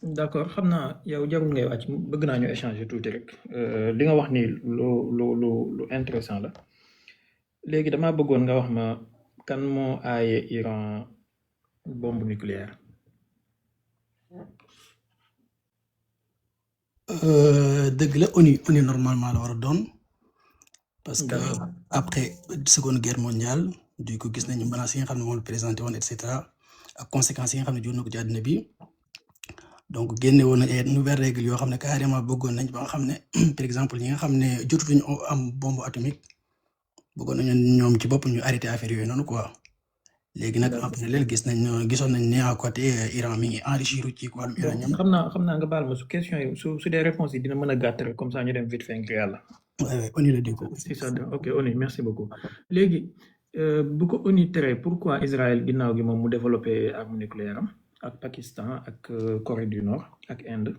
d'accord xam naa yow jarul ngay wàcc bëgg naa ñu échanger tuuti rek li nga wax ni lu intéressant la léegi damaa bëggoon nga wax ma kan moo aaye Iran bombe nucléaire. dëgg la ONU normalement la war a doon parce que d'accord après seconde guerre mondiale du coup gis nañu menaces yi nga xam ne moom la présenté woon et cetera ak conséquences yi nga xam ne jur na ko ci àddina bi donc génne woon nañ ay nouvelles règles yoo xam ne carrément bëggoon nañ ba nga xam ne par exemple ñi nga xam ne jotutuñu am bombe atomique bëggoon nañu ñoom ci bopp ñu arrêté affaire yooyu noonu quoi léegi nag en d'accord parallèle gisoon nañ ne à côté Iran mi ngi enrichir ci wàllum bon uranium. xam naa nga baal ma su question yi su dee réponse yi dina mën a gàtt rek comme ça ñu dem vite fait ngir yàlla. Ouais, ONU la dégg. si ça ok ONU merci beaucoup léegi bu ko ONU tere pourquoi Israël ginnaaw gi moom mu développé arme nucléaire am ak Pakistan ak Corée du Nord ak Inde.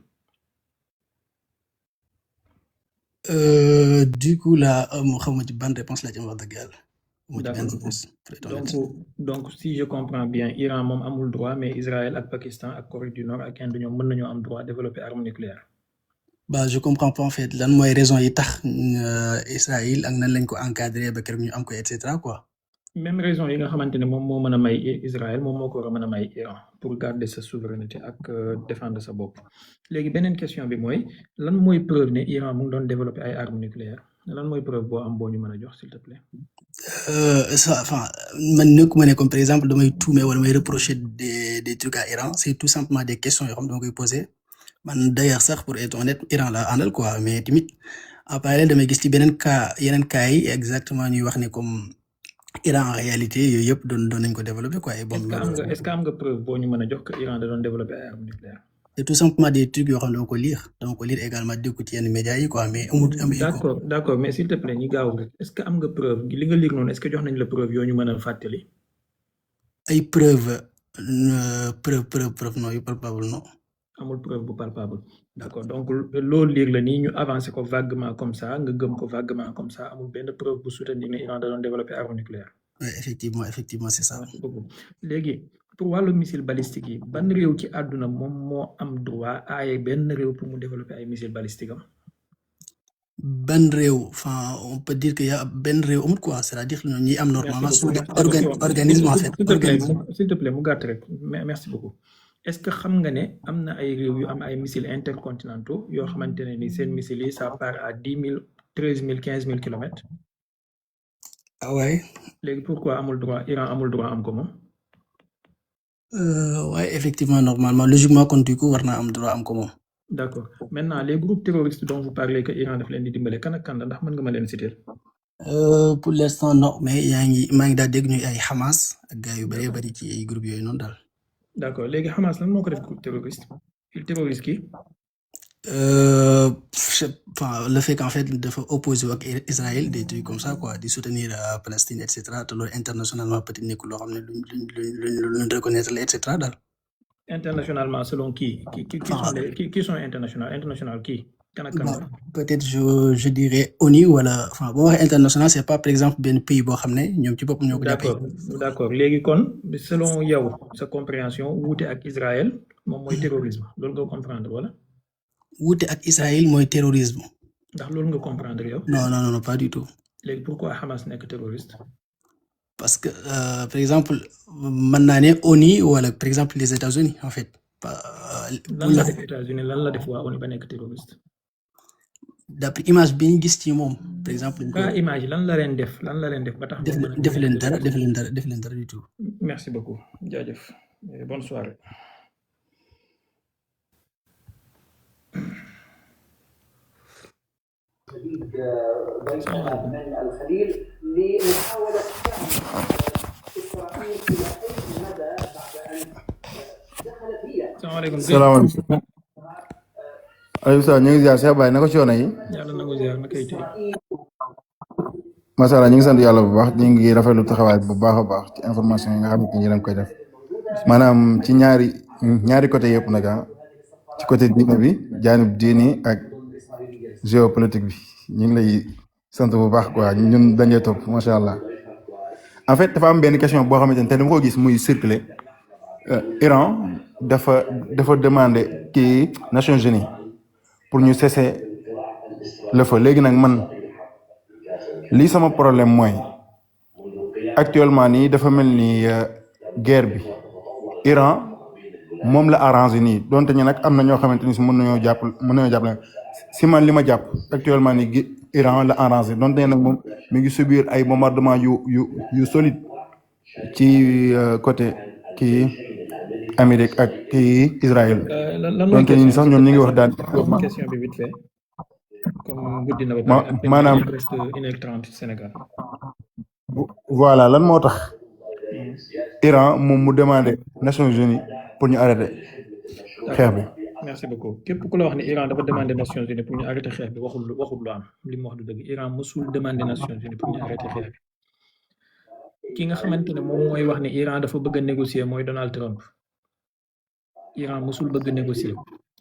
Du coup là moo xamuma ci ban réponse la ci wax dëgg yàlla. mu ci benn d'accord réponse pour être honnête. donc si je comprends bien Iran moom amul droit mais Israël ak Pakistan ak Corée du Nord ak Inde ñoom mën nañoo am droit développer arme nucléaire. Bah je comprends pas en fait lan mooy raison yi tax Israël ak nan lañ ko encadré ba keroog ñu am ko et cetera quoi. même raison yi nga xamante ne moom moo mën a may Israël moom moo ko war a mën a may Iran pour garder sa souveraineté ak défendre sa bopp léegi beneen question bi mooy lan mooy preuve ne Iran mu ngi doon développer ay armes nucléaires lan mooy preuve boo am boo ñu mën a jox s'il te plaît. Ça enfin man nekkuma ne comme par exemple damay tuume wala may reprocher des trucs à Iran c'est tout simplement des questions yoo xam dama koy poser man d'ailleurs sax pour être honnête Iran la àndal quoi mais tamit en parallèle damay gis ci yeneen cas yi exactement ñuy wax ne comme Iran en réalité yooyu yëpp doon nañ ko développer quoi. est-ce que am nga preuve boo ñu mën a jox que Iran da doon développer ay armes nucléaires. C'est tout simplement des trucs yoo xam ne dama ko lire également dégg ko ci yenn médias yi quoi mais amul d'accord mais s'il te plaît ñi gaaw rek est-ce que am nga preuve li nga lire noonu est-ce que jox nañ la preuve yoo ñu mën a fàttali. ay preuve non yu palpable non. amul preuve bu palpable d'accord donc loolu lire la nii ñu avancer ko vaguement comme ça nga gëm ko vaguement comme ça amul benn preuve bu soutenir ne Iran da doon développer arme nucléaire. Oui effectivement c'est ça. merci beaucoup léegi pour wàllu missile balistique yi ban réew ci àdduna moom moo am droit aaye benn réew pour mu développer ay missile balistique am. ban réew enfin on peut dire que y a benn réew amul quoi c'est-à-dire ñi am normalement sous organisme en fait. s'il te plaît mu gàtt rek merci beaucoup est-ce que xam nga ne am na ay réew yu am ay missiles intercontinentaux yoo xamante ne ni seen missiles yi ça part à 10 000 13 000 15 000 kilomètres. ah ouais. léegi pourquoi Iran amul droit am ko moom. Ouais effectivement normalement logiquement kon du coup war naa am droit am ko moom. d'accord maintenant les groupes terroristes dont vous parlez que Iran daf leen di dimbale kan ak kan la ndax mën nga ma leen citer. Pour l'instant non mais maa ngi daal dégg ñuy ay Hamas ak gars yu bëree bëri ci ay groupes yooyu noonu daal. d'accord léegi Hamas lan moo ko def groupe terroriste il terroriste qui. Enfin le fait qu'en fait dafa opposé ak Israël des trucs comme ça quoi di soutenir Palestine et cetera te loolu internationalement peut-être nekkul loo xam ne luñ reconnaître la et cetera daal. internationalement selon qui sont international qui. Peut-être je dirais ONU wala enfin boo waxee international c'est pas par exemple benn pays boo xam ne ñoom ci boppam ñoo ko jàppee. d'accord léegi kon selon yow sa compréhension wuute ak Israël moom mooy terrorisme loolu nga comprendre wala. wuute ak Israël mooy terrorisme. ndax loolu nga comprendre yow. non pas du tout. léegi pourquoi Hamas nekk terroriste. parce que par exemple mën naa ne ONU wala par exemple les États-Unis en fait. lan la def États-Unis lan la def waa ONU ba nekk terroriste. d'après image bi ñu gis ci moom par exemple. pas image lan la leen def ba tax. def leen dara du tout. merci beaucoup jaajëf bonne soirée. بين من الخليل لمحاولة إسرائيل إلى أي مدى بعد أن دخلت هي. salaamaaleykum. Aliou Sow ñu ngi ziar Cheikh Baye naka coono yi. yàlla na ko ziar na kay tey. macha allah ñu ngi sant yàlla bu baax ñu ngi rafetlu taxawaay bu baax a baax ci information yi nga xam ne ñu leen koy def maanaam ci ñaari côté yëpp nag ci côté diine bi jaanib diini ak géopolitique bi ñu ngi lay sant bu baax quoi ñun dañuy topp macha allah. En fait dafa am benn question boo xamante ne te dama ko gis muy circuler Iran dafa demander kii Nations Unies pour ñu cesser le feu léegi nag man lii sama problème mooy actuellement nii dafa mel ni guerre bi Iran moom la arrangé nii donte ñu nag am na ñoo xamante ni si mën nañoo jàppale si man li ma jàpp actuellement nii Iran la arrangé donte nag moom mi ngi subir ay bombardement yu solide ci côté kii Amérique ak kii Israël lan mooy donte ñi sax ñoom ñu ngi wax daal question bi vite fait comme guddi na ba pare maanaam presque 1h30 Sénégal voilà lan moo tax Iran moom mu demandé Nations Unies pour ñu arrêter xeex bi. merci beaucoup képp ku la wax ne Iran dafa demandé Nations Unies pour ñu arrêter xeex bi waxul lu am li mu wax du dëgg Iran mësul demandé Nations Unies pour ñu arrêter xeex bi ki nga xamante ne moom mooy wax ne Iran dafa bëgg a négocier mooy Donald Trump Iran mësul bëgg a négocier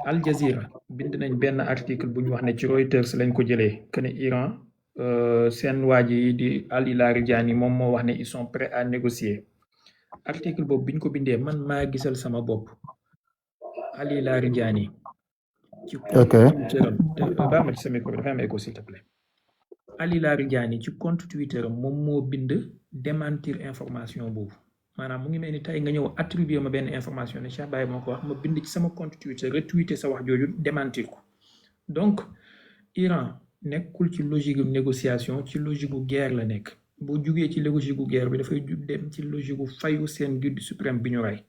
Al Jazeera bind nañ benn article bu ñu wax ne ci Reuters lañ ko jëlee que ne Iran seen waa ji di Ali Larijani moom moo wax ne ils sont prêts à négocier article boobu biñ ko bindee man maa gisal sama bopp Ali Larijani ci compte Twitter am baa ma ci sa micro dafa am écho s'il te plaît Ali Larijani ci compte Twitter am moom moo bind démentir information boobu maanaam mu ngi mel ni tey nga ñëw attribuer ma benn information ne Cheikh Baye moo ko wax ma bind ci sama compte Twitter retweeter sa wax jooju démentir ko donc Iran nekkul ci logique négociation ci logique gu guerre la nekk boo jugee ci logique gu guerre bi dafay dem ci logique gu fayu seen guide suprême bi ñu rey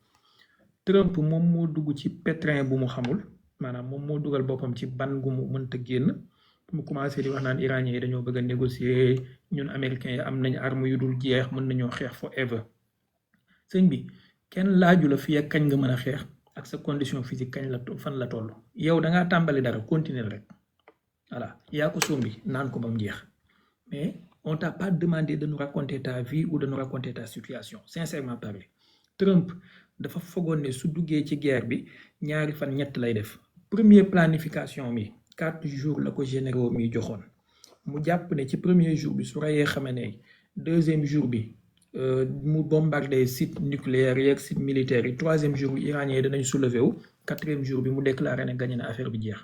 Trump moom moo dugg ci pétrin bu mu xamul maanaam moom moo dugal boppam ci ban gu mu mënta génn mu commencé di wax naan iraniens yi dañoo bëgg a négocier ñun américains yi am nañ arme yu dul jeex mën nañoo xeex forever sëñ bi kenn laaju la fii ak kañ nga mën a xeex ak sa condition physique kañ la fan la toll yow da ngaa tàmbali dara continuer rek voilà yaa ko sombi naan ko ba mu jeex mais on t'a pas demandé de nous raconter ta vie ou de nous raconter ta situation sincèrement parler Trump dafa fogoon ne su duggee ci guerre bi ñaari fan ñett lay def première planification mi 4 jours la ko généraux mi joxoon mu jàpp ne ci premier jour bi su rayee Khamenei deuxième jour bi mu bombardé site nucléaire yeeg site militaire yi troisième jour bi iranien yi danañ soulever wu quatrième jour bi mu déclaré ne gagné na affaire bi jeex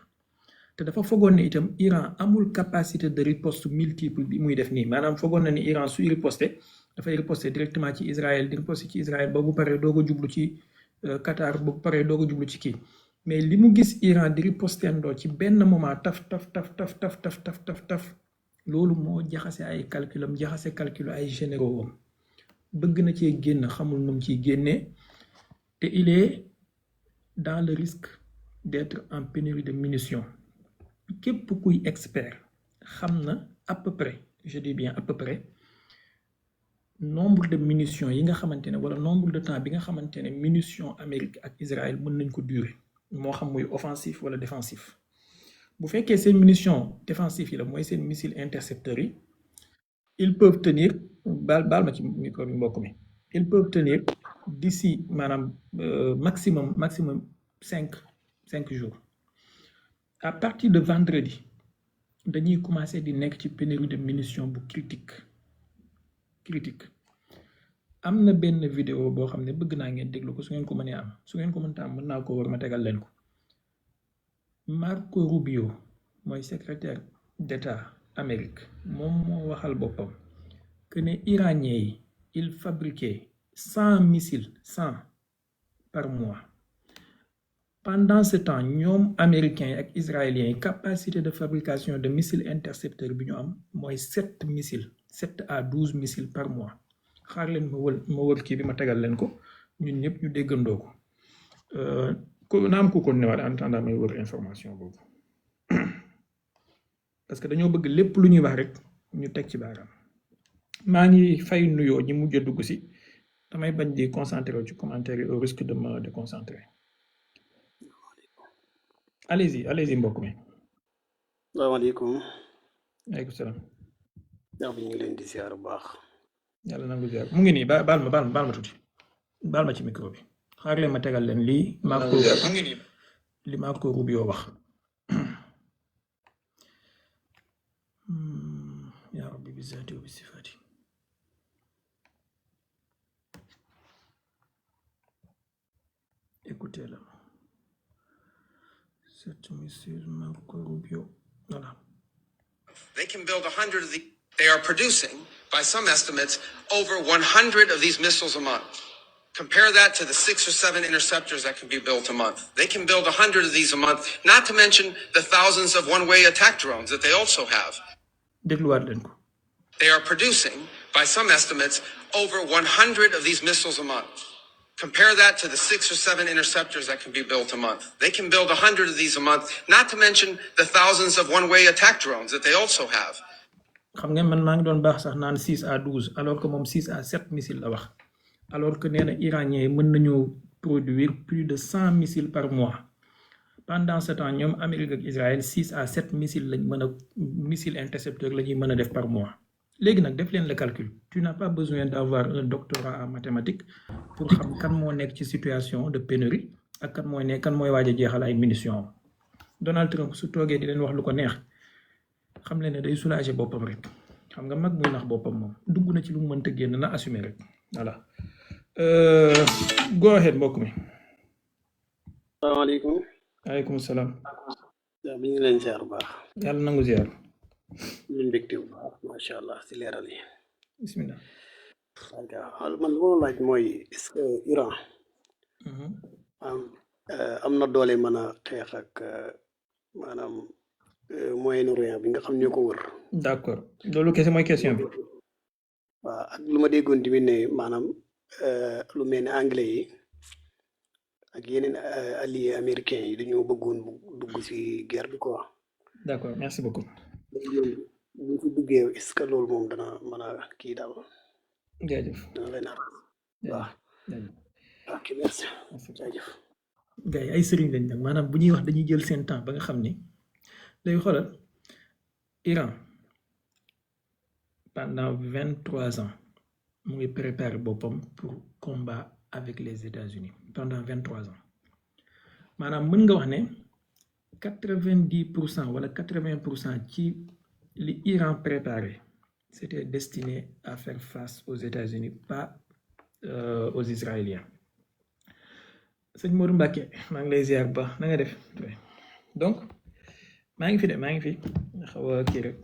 te dafa fogoon ne itam Iran amul capacité de riposte multiple bi muy def nii maanaam fogoon na ni Iran suy riposter dafay riposter directement ci Israël di riposter ci Israël ba bu paree doog a jublu ci Qatar ba bu paree doog a jublu ci kii mais li mu gis Iran di riposter ndoo ci benn moment taf loolu moo jaxase ay calculam jaxase calcul ay généraux am bëgg na cee génn xamul nu mu ciy génnee te il est dans le risque d'être en pénurie de munitions képp kuy expert xam na à peu près je dis bien à peu près nombre de munitions yi nga xamante ne wala nombre de temps bi nga xamante ne munitions Amérique ak Israël mën nañ ko durer moo xam muy offensif wala défensif bu fekkee seen munitions défensifs yi la mooy seen missile intercepteurs yi ils peuvent tenir baal ma ci micro bi mbokk mi ils peuvent tenir d'ici maanaam maximum 5 jours à partir de vendredi dañuy commencer di nekk ci pénurie de munitions bu critique am na benn vidéo boo xam ne bëgg naa ngeen déglu ko su ngeen ko mënee am su ngeen ko mënta am mën naa ko war ma tegal leen ko Marco Rubio mooy secrétaire d'État Amérique moom moo waxal boppam que ne iraniens yi ils fabriquaient 100 missiles par mois pendant ce temps ñoom américains yi ak israéliens yi capacité de fabrication de missiles intercepteurs bi ñu am mooy 7 à 12 missiles par mois xaar leen ma wër kii bi ma tegal leen ko ñun ñëpp ñu déggandoo ko naam ko kon newaat en attendant may wër information boobu parce que dañoo bëgg lépp lu ñuy wax rek ñu teg ci baaraam maa ngi fay nuyoo ñi mujj a dugg si damay bañ di concentrer ci commentaire yi au risque de me déconcentrer allez-y mbokk mi. salaamaaleykum. waaleykum salaam. ñax bi ñu ngi leen di ziar bu baax. yàlla nangu ziar mu ngi nii baal ma tuuti baal ma ci micro bi xaar leen ma tegal leen lii Marco Rubio wax. yaa rabbi bi zaati wa bi sifaati. écoutez-le. 7 missiles Marco Rubio. Voilà. They can build 100 of these. They are producing, by some estimates, over 100 of these missiles a month. Compare that to the 6 or 7 interceptors that can be built a month. They can build 100 of these a month, not to mention the thousands of one-way attack drones that they also have. dégluwaat leen ko. They are producing, by some estimates, over 100 of these missiles a month. Compare that to the 6 or 7 interceptors that can be built a month. They can build 100 of these a month, not to mention the thousands of one-way attack drones that they also have. xam ngeen man maa ngi doon baax sax naan 6 à 12 alors que moom 6 à 7 missiles la wax alors que nee na Iraniens yi mën nañoo produire plus de 100 missiles par mois pendant ce temps ñoom Amérique ak Israël 6 à 7 missiles lañ mën a missiles intercepteurs la ñuy mën a def par mois. léegi nag def leen le calcul tu n'as pas besoin d'avoir un doctorat en mathématiques pour xam kan moo nekk ci situation de pénurie ak kan mooy waaj a jeexal ay munitions. Donald Trump su toogee di leen wax lu ko neex xam leen ne day soulager boppam rek xam nga mag muy nax boppam moom dugg na ci lu mu mënta génn na assumer rek voilà. Go ahead mbokk mi. salaamaaleykum. waaleykum salaam. waaw bi ñu leen ziar bu baax. yàlla nangu ziar. ñu mbégte bu baax macha allah si leeral yi. bismillah. waaw man li ma laaj mooy est-ce que Iran am na doole mën a xeex ak maanaam Moyen-Orient bi nga xam ñoo ko wër. d'accord loolu kese mooy question bi. waaw ak lu ma déggoon tamit ne maanaam lu mel ne anglais yi ak yeneen alliés américains yi dañoo bëggoon dugg si guerre bi quoi. d'accord merci beaucoup. bu ñu fi duggee est-ce que loolu moom dana mën a kii daal. jaajëf. dana leen aar. waaw. jaajëf. ok merci. jaajëf. gars yi ay sëriñ lañ nag maanaam bu ñuy wax dañuy jël seen temps ba nga xam ni lay xoolal Iran pendant 23 ans mu ngi préparer boppam pour combat avec les États-Unis pendant 23 ans maanaam mën nga wax ne 90% wala 80% ci li Iran préparé c'était destiné à faire face aux États-Unis pas aux Israéliens. sëñ Modou Mbacke maa ngi lay ziar ba na nga def donc maa ngi fi xaw a kii rek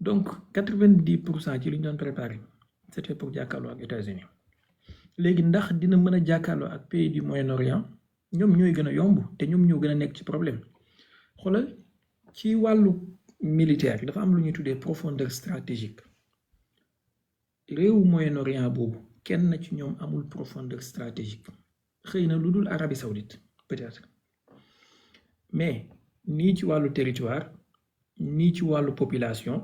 donc 90% ci li ñu doon préparé c'était pour jàkkaarloo ak États-Unis léegi ndax dina mën a jàkkaarloo ak pays du Moyen-Orient ñoom ñooy gën a yomb te ñoom ñoo gën a nekk ci problème xoolal ci wàllu militaire dafa am lu ñuy tuddee profondeur stratégique réewu Moyen-Orient boobu kenn ci ñoom amul profondeur stratégique. xëy na lu dul Arabie Saoudite peut-être mais nii ci wàllu territoire nii ci wàllu population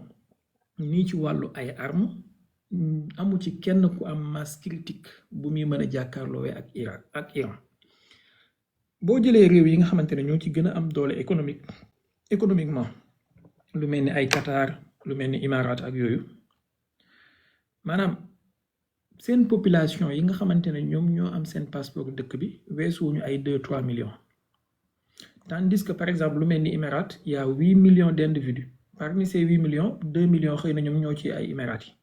nii ci wàllu ay armes amu ci kenn ku am masse critique bu muy mën a jàkkaarloowee ak Iran boo jëlee réew yi nga xamante ne ñoo ci gën a am doole économiquement lu mel ni ay Qatar lu mel ni Émirats ak yooyu maanaam seen population yi nga xamante ne ñoom ñoo am seen passeport dëkk bi weesuwuñu ay 2-3 millions tandis que par exemple lu mel ni Émirats y a 8 millions d'individus parmi ces 8 millions 2 millions xëy na ñoom ñoo ci ay Émirats yi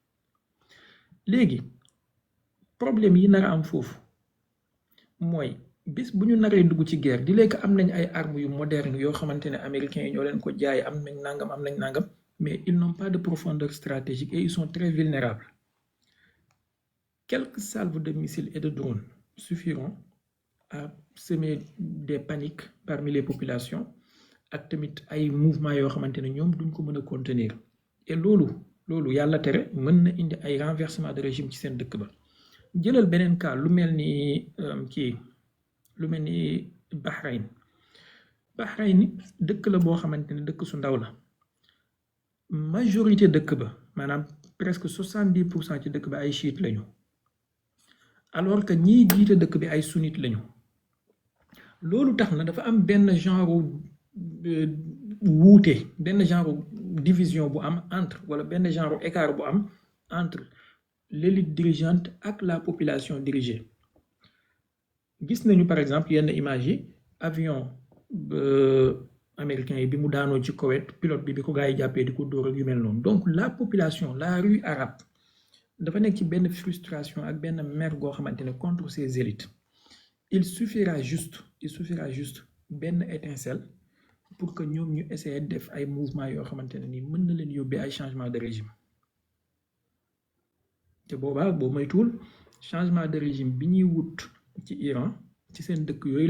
léegi problème yi nar a am foofu mooy bis bu ñu naree dugg ci guerre di lekk am nañ ay armes yu moderne yoo xamante ne américains yi ñoo leen ko jaay am nañ nangam mais ils n'ont pas de profondeur stratégique et ils sont très vulnérables. Quelques salves de missiles et de drones suffiront à semer des paniques parmi les populations ak tamit ay mouvements yoo xamante ne ñoom duñ ko mën a contenir et loolu yàlla tere mën na indi ay renversement de régime ci seen dëkk ba jëlal beneen cas lu mel ni Bahreïn dëkk la boo xamante ne dëkk su ndaw la majorité dëkk ba maanaam presque 70% ci dëkk ba ay chiites lañu alors que ñiy jiite dëkk bi ay sunnite lañu loolu tax na dafa am benn genre wuute benn genre division bu am entre wala benn genre écart bu am entre l'élite dirigeante ak la population dirigée gis nañu par exemple yenn images yi avion américain yi bi mu daanoo ci Koweït pilote bi ko gaa yi jàppee di ko dóor ak yu mel noonu donc la population la rue arabe dafa nekk ci benn frustration ak benn mer goo xamante ne contre ces élites il suffira juste benn étincelle pour que ñoom ñu essayer def ay mouvement yoo xamante ne nii mën na leen yóbbee ay changement de régime te boobaa boo moytuwul changement de régime bi ñuy wut ci Iran ci seen dëkk yooyu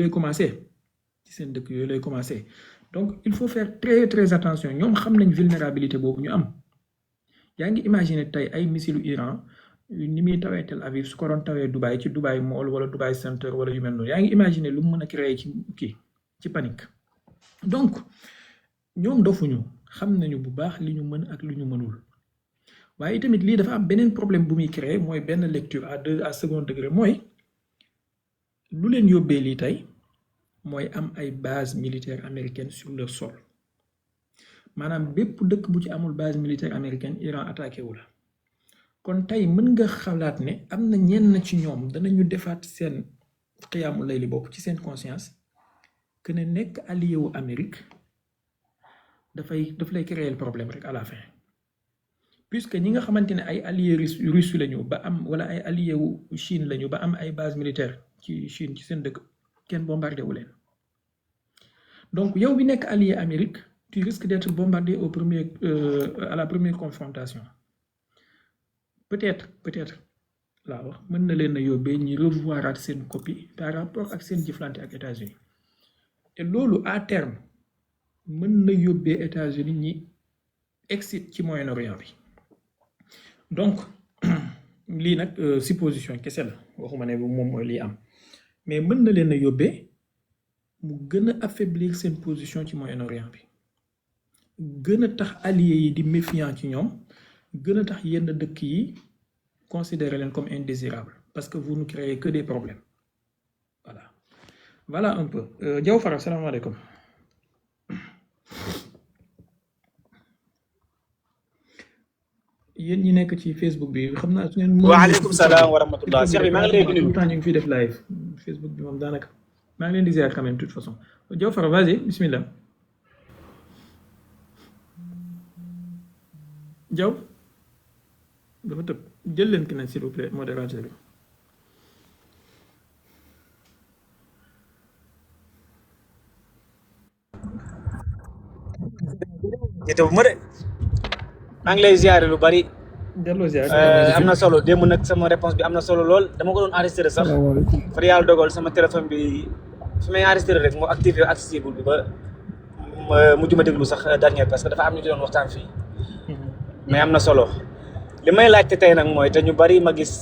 lay commencer donc il faut faire très très attention ñoom xam nañ vulnérabilité boobu ñu am yaa ngi imaginer tey ay missilu Iran ni muy tawee Tel Aviv su ko doon tawee Dubaï ci Dubaï Mall wala Dubaï Center wala yu mel noonu yaa ngi imaginer lu mu mën a créer ci panique donc ñoom dofuñu xam nañu bu baax li ñu mën ak li ñu mënul waaye tamit lii dafa am beneen problème bu muy créer mooy benn lecture à second degré mooy lu leen yóbbee lii tey mooy am ay base militaire américaine sur leur sol maanaam bépp dëkk bu ci amul base militaire américaine Iran attaqué wu la kon tey mën nga xalaat ne am na ñenn ci ñoom danañu defaat seen xiyaamu layli bopp ci seen conscience que ne nekk allié wu Amérique daf lay créer le problème rek à la fin puisque ñi nga xamante ne ay allié russe lañu ba am wala ay allié wu Chine lañu ba am ay base militaire ci Chine ci seen dëkk kenn bombardé wu leen donc yow bi nekk allié Amérique tu risques d'être bombardé à la première confrontation peut-être laa wax mën na leen a yóbbee ñi revoiraat seen copie par rapport ak seen jëflante ak États-Unis te loolu à terme mën na yóbbee États-Unis ñi exit ci Moyen-Orient bi donc lii nag supposition kese la waxuma ne moom mooy lii am mais mën na leen a yóbbee mu gën a affaiblir seen position ci Moyen-Orient bi gën a tax alliés yi di méfiant ci ñoom gën a tax yenn dëkk yi considérer leen comme indésirable parce que vous ne créez que des problèmes voilà un peu Diaw Fara salaamaaleykum yéen ñi nekk ci Facebook bi xam naa su ngeen waaleykum salaam wa rahmatullah Cheikh bi maa ngi lay nuyu tout le temps ñu ngi fiy def live Facebook bi moom daanaka maa ngi leen di ziar quand même de toute façon Diaw Fara vas-y bismillah Diaw dafa tëb jël leen keneen s'il vous plaît modérateur bi jëtewu ma de maa ngi lay ziare lu bari delloo ziar am na solo démb nag sama réponse bi am na solo lool dama ko doon enregistré sax far yàlla dogal sama téléphone bi fi may enregistré rek moo activé accessible bi ba mujj ma déglu sax dernier parce que dafa am ñu doon waxtaan fii mais am na solo li may laajte tey nag mooy te ñu bari ma gis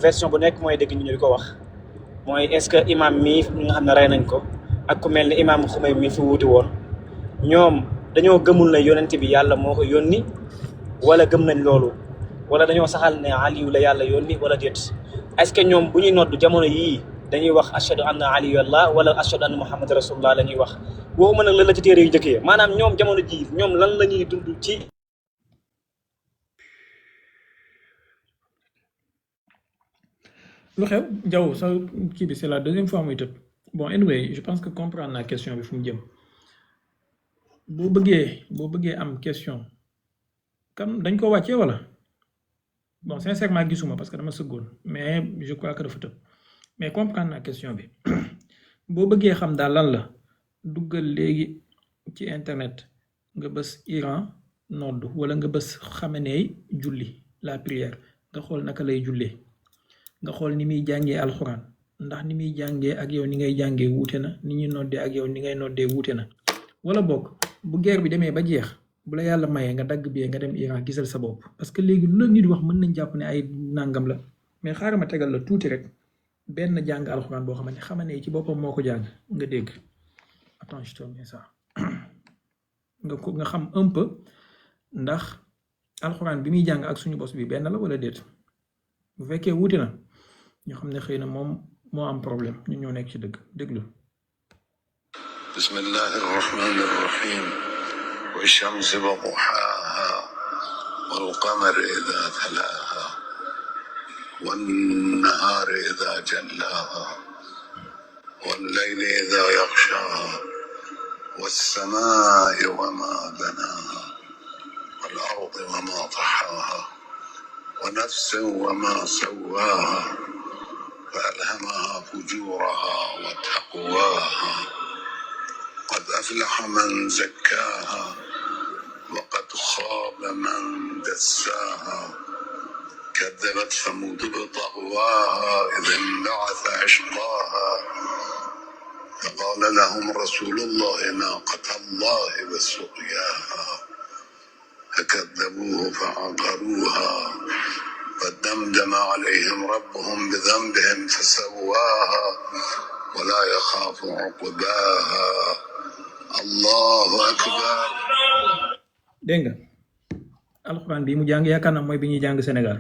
version bu nekk mooy dégg ñu di ko wax mooy est-ce que imam mii nga xam ne rey nañ ko ak ku mel ni imam Khomeini mi fi wuuti woon ñoom dañoo gëmul ne yonent bi yàlla moo ko yónni wala gëm nañ loolu wala dañoo saxal ne Aliyu la yàlla yónni wala déet est-ce que ñoom bu ñuy noddu jamono yii dañuy wax ashhadu anna Aliyu Allah wala ashhadu anna Muhammad rasulullah la ñuy wax waxuma nag lan la ci téere yu njëkk yi maanaam ñoom jamono jii ñoom lan la ñuy dund ci lu xew Diaw sa kii bi c'est la deuxième fois muy tëb bon anyway je pense que comprendre naa question bi fu mu jëm boo bëggee am question kam dañ ko wàccee wala bon sincèrement gisuma parce que dama sëggoon mais je crois que dafa tëb mais comprendre naa question bi boo bëggee xam daal lan la duggal léegi ci internet nga bës Iran nodd wala nga bës Khamenei julli la prière nga xool naka lay jullee nga xool ni muy jàngee alxuraan ndax ni muy jàngee ak yow ni ngay jàngee wuute na ni ñuy noddee ak yow ni ngay noddee wuute na wala boog bu guerre bi demee ba jeex bu la yàlla mayee nga dagg bee nga dem Iran gisal sa bopp parce que léegi lu la nit wax mën nañ jàpp ne ay nangam la mais xaaral ma tegal la tuuti rek benn jàng alxuraan boo xamante Khamenei ci boppam moo ko jàng nga dégg attends je te mets ça nga xam un peu ndax alxuraan bi muy jàng ak suñu bos bi benn la wala déet bu fekkee wuute na ñu xam ne xëy na moom moo am problème ñu ñoo nekk ci dëgg déglu bismillahi arrahmani arrahim والشمس وضحاها والقمر إذا تلاها والنهار إذا جلاها والليل إذا يغشاها والسماء وما بناها والأرض وما طحاها ونفس وما سواها فألهمها فجورها وتقواها قد أفلح من زكاها وقد خاب من دساها كذبت ثمود بطغواها إذ انبعث أشقاها فقال لهم رسول الله ناقة الله وسقياها فكذبوه فعقروها فدمدم عليهم ربهم بذنبهم فسواها ولا يخاف عقباها الله أكبر. dégg nga alxuraan bi mu jàng yaakaar naa mooy bi ñuy jàng Sénégal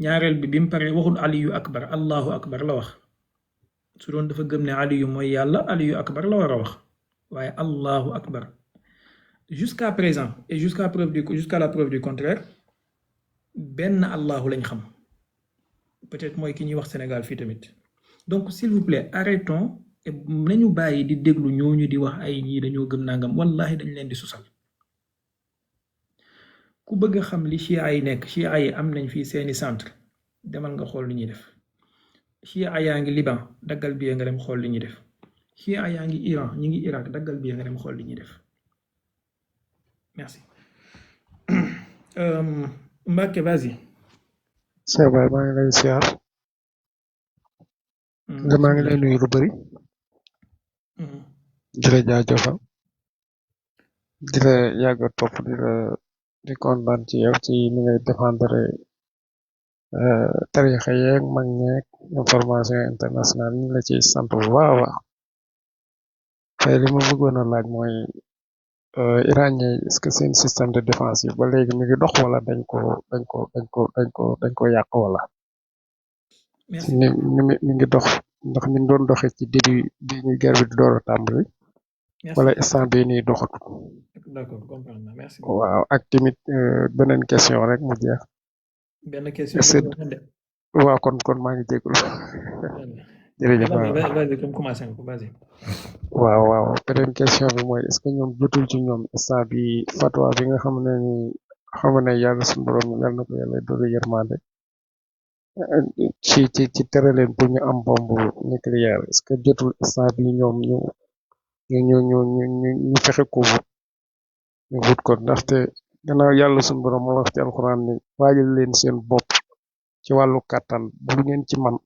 ñaareel bi mu paree waxul aliyu akbar allahu akbar la wax su doon dafa gëm ne aliyu mooy yàlla aliyu akbar la war a wax waaye allahu akbar jusqu'à présent et jusqu'à la preuve du contraire benn allahu lañ xam peut-être mooy ki ñuy wax Sénégal fii tamit donc s'il vous plaît arrêtons et nañu bàyyi di déglu ñooñu di wax ay ñii dañoo gëm nangam wallahi dañ leen di susal ku bëgg a xam li chia yi nekk chia yi am nañ fii seeni centre demal nga xool li ñuy def chia yaa ngi Liban daggal bi nga dem xool li ñuy def chia yaa ngi Iran ñi ngi Irak daggal bi nga dem xool li ñuy def merci. Mbacke vas-y. c'est vrai maa ngi lay siyaar nga maa ngi lay nuyu lu bëri di la jaajëfal di la yàgg a topp di kontaan ci yow ci ni ngay défendre tarixa yeeg mag ñeeg information internationale ñu la ci sant bu baax a baax tey li ma bëggoon a laaj mooy iranien est-ce que seen système de défense yi ba léegi mi ngi dox wala dañ ko yàq wala mi ngi dox ndax ni doon doxe ci début bi ñu guerre bi di door a tàmbali wala instant bi nii doxatu d'accord comprendre merci waaw ak tamit beneen question rek mu jeex benn question waaw kon maa ngi jégalu jërëjëf waaw beneen question bi mooy est-ce que ñoom jotul ci ñoom instant bi fatwa bi nga xam ne yàlla suñu borom yàlla na ko yàlla doole yërmande ci tere leen pour ñu am bombe nucléaire est-ce que jotul instant bi ñoom ñu fexe ko ñu wut ko ndaxte gannaaw yàlla suñu borom moo wax ci alxuraan ni waajal leen seen bopp ci wàllu kàttan bu ngeen ci man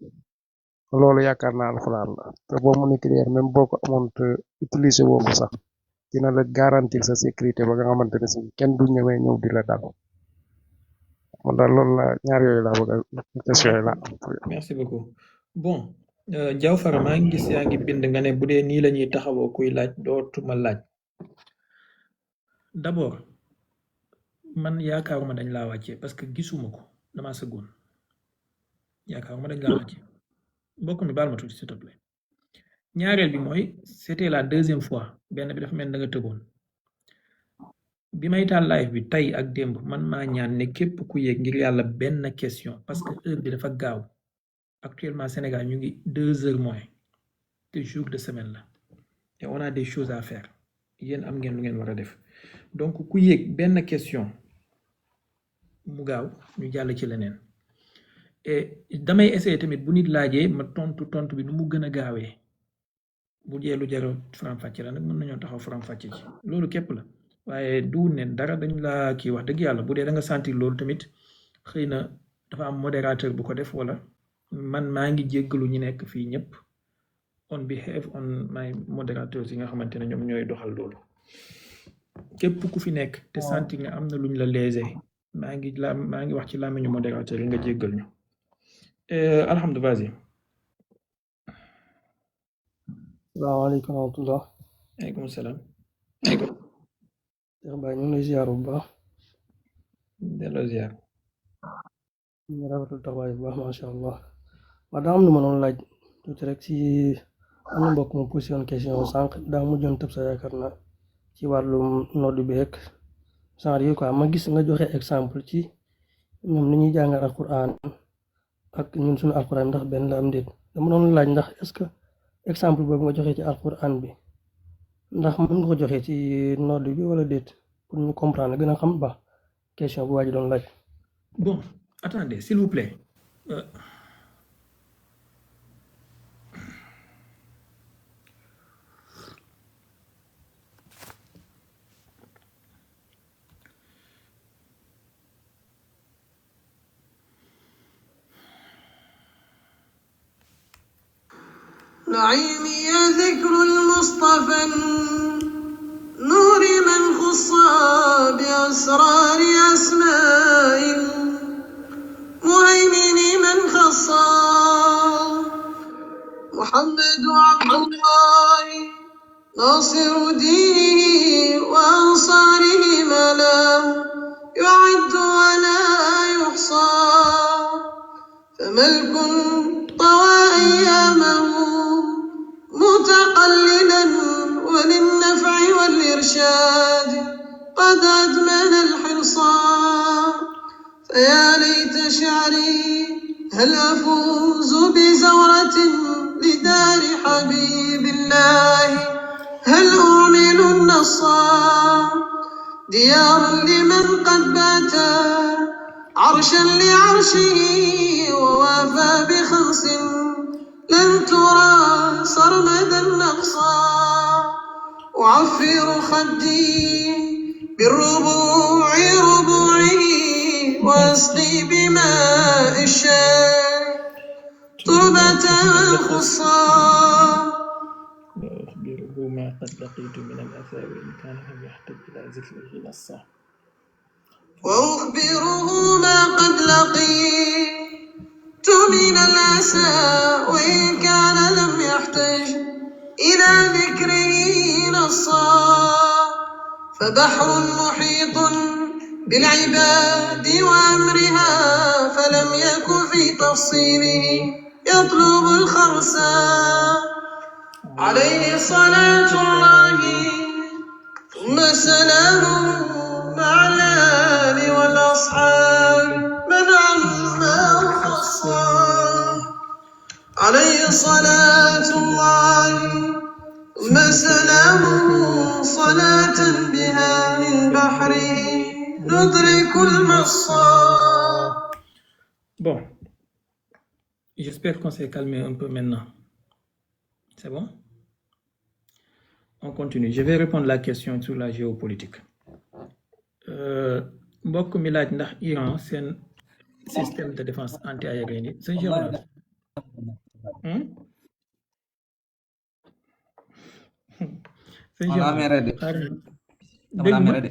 loolu yaakaar naa alxuraan la te bombe nucléaire même boo ko amoon te utiliser woo ko sax dina la garantir sa sécurité ba nga xamante ne si kenn du ñëw di la dal man daal loolu la ñaar yooyu laa bëgg a question yi la merci beaucoup bon Diaw Fara maa ngi gis yaa ngi bind nga ne bu dee nii la ñuy taxawoo kuy laaj dootuma laaj d'abord man yaakaaruma dañ laa wàccee parce que gisuma ko damaa sëggoon yaakaaruma dañ laa wàccee mbokk mi baal ma tuuti s'il te plaît ñaareel bi mooy c'était la deuxième fois benn bi dafa mel da nga tëboon bi may taal live bi tey ak démb man maa ñaan ne képp ku yéeg ngir yàlla benn question parce que heure bi dafa gaaw actuellement Sénégal ñu ngi 2 heures moins te jour de semaine la et on a des choses à faire yéen am ngeen lu ngeen war a def donc ku yéeg benn question mu gaaw ñu jàll ci leneen et damay essayer tamit bu nit laajee ma tontu bi nu mu gën a gaawee bu dee lu jar faram-fàcce la nag mën nañoo taxaw faram-fàcce ci loolu képp la waaye du ne dara dañ laa kii wax dëgg yàlla bu dee da nga sentir loolu tamit xëy na dafa am modérateur bu ko def wala man maa ngi jéggalu ñi nekk fii ñëpp on behalf on my modérateurs yi nga xamante ne ñoom ñooy doxal loolu képp ku fi nekk te sentir ne am na luñ la lésé maa ngi wax ci làmmiñu modérateur yi nga jéggal ñu alhamdulilah vas-y. salaamaaleykum wa rahmatulah. waaleykum salaam. Cheikh Baye ñu ngi lay ziar bu baax. delloo ziar. ñu ngi rafetlu taxawaay bu baax macha allah. waaw daa am lu ma doon laaj tuuti rek ci am na mbokk mu posé woon question sànq daa mujjoon tëb sa yaakaar na ci wàllum nodd bi rek genre yi quoi ma gis nga joxe exemple ci ñoom ni ñuy jàngal alquran ak ñun suñu alquran ndax benn la am déet dama doon laaj ndax est-ce que exemple boobu nga joxe ci alquran bi ndax mën nga ko joxe ci nodd bi wala déet pour ñu comprendre gën a xam ba question bu waa ji doon laaj. Bon, attendez, s'il vous plaît. نعيمي ذكر المصطفى النور من خص بأسرار أسماء المهيمن من خصا محمد عبد الله ناصر دينه وأنصاره ما لا يعد ولا يحصى فملك طوى أيامه متقللا وللنفع والإرشاد قد أدمن الحرصا فيا ليت شعري هل أفوز بزورة لدار حبيب الله هل أعلن النصا ديار لمن قد بات عرشا لعرشه ووافى بخمس لن ترى سرمدا نقصا أعفر خدي بالربوع ربوعه وأسقي بماء الشاي تربة خصا وأخبره ما قد لقيت من الأثى وإن كان لم يحتج إلى ذكره نصا وأخبره ما قد لقيت من الأسى وإن كان لم يحتج إلى ذكره نصا فبحر محيط بالعباد وأمرها فلم يك في تفصيله يطلب الخرسا عليه صلاة الله ثم سلامه مع الآل والأصحاب من عما خصا عليه صلاة الله ثم سلامه صلاة بها من بحره ندرك المصا. Bon, j'espère qu'on s'est calmé un peu maintenant. C'est bon? On continue. Je vais répondre à la question sur la géopolitique. mbokk mi laaj ndax Iran seen système de défense anti-aérienne yi sëñ Cheikh sëñ Wala Cheikh mere de. dégg Wala ma mere de.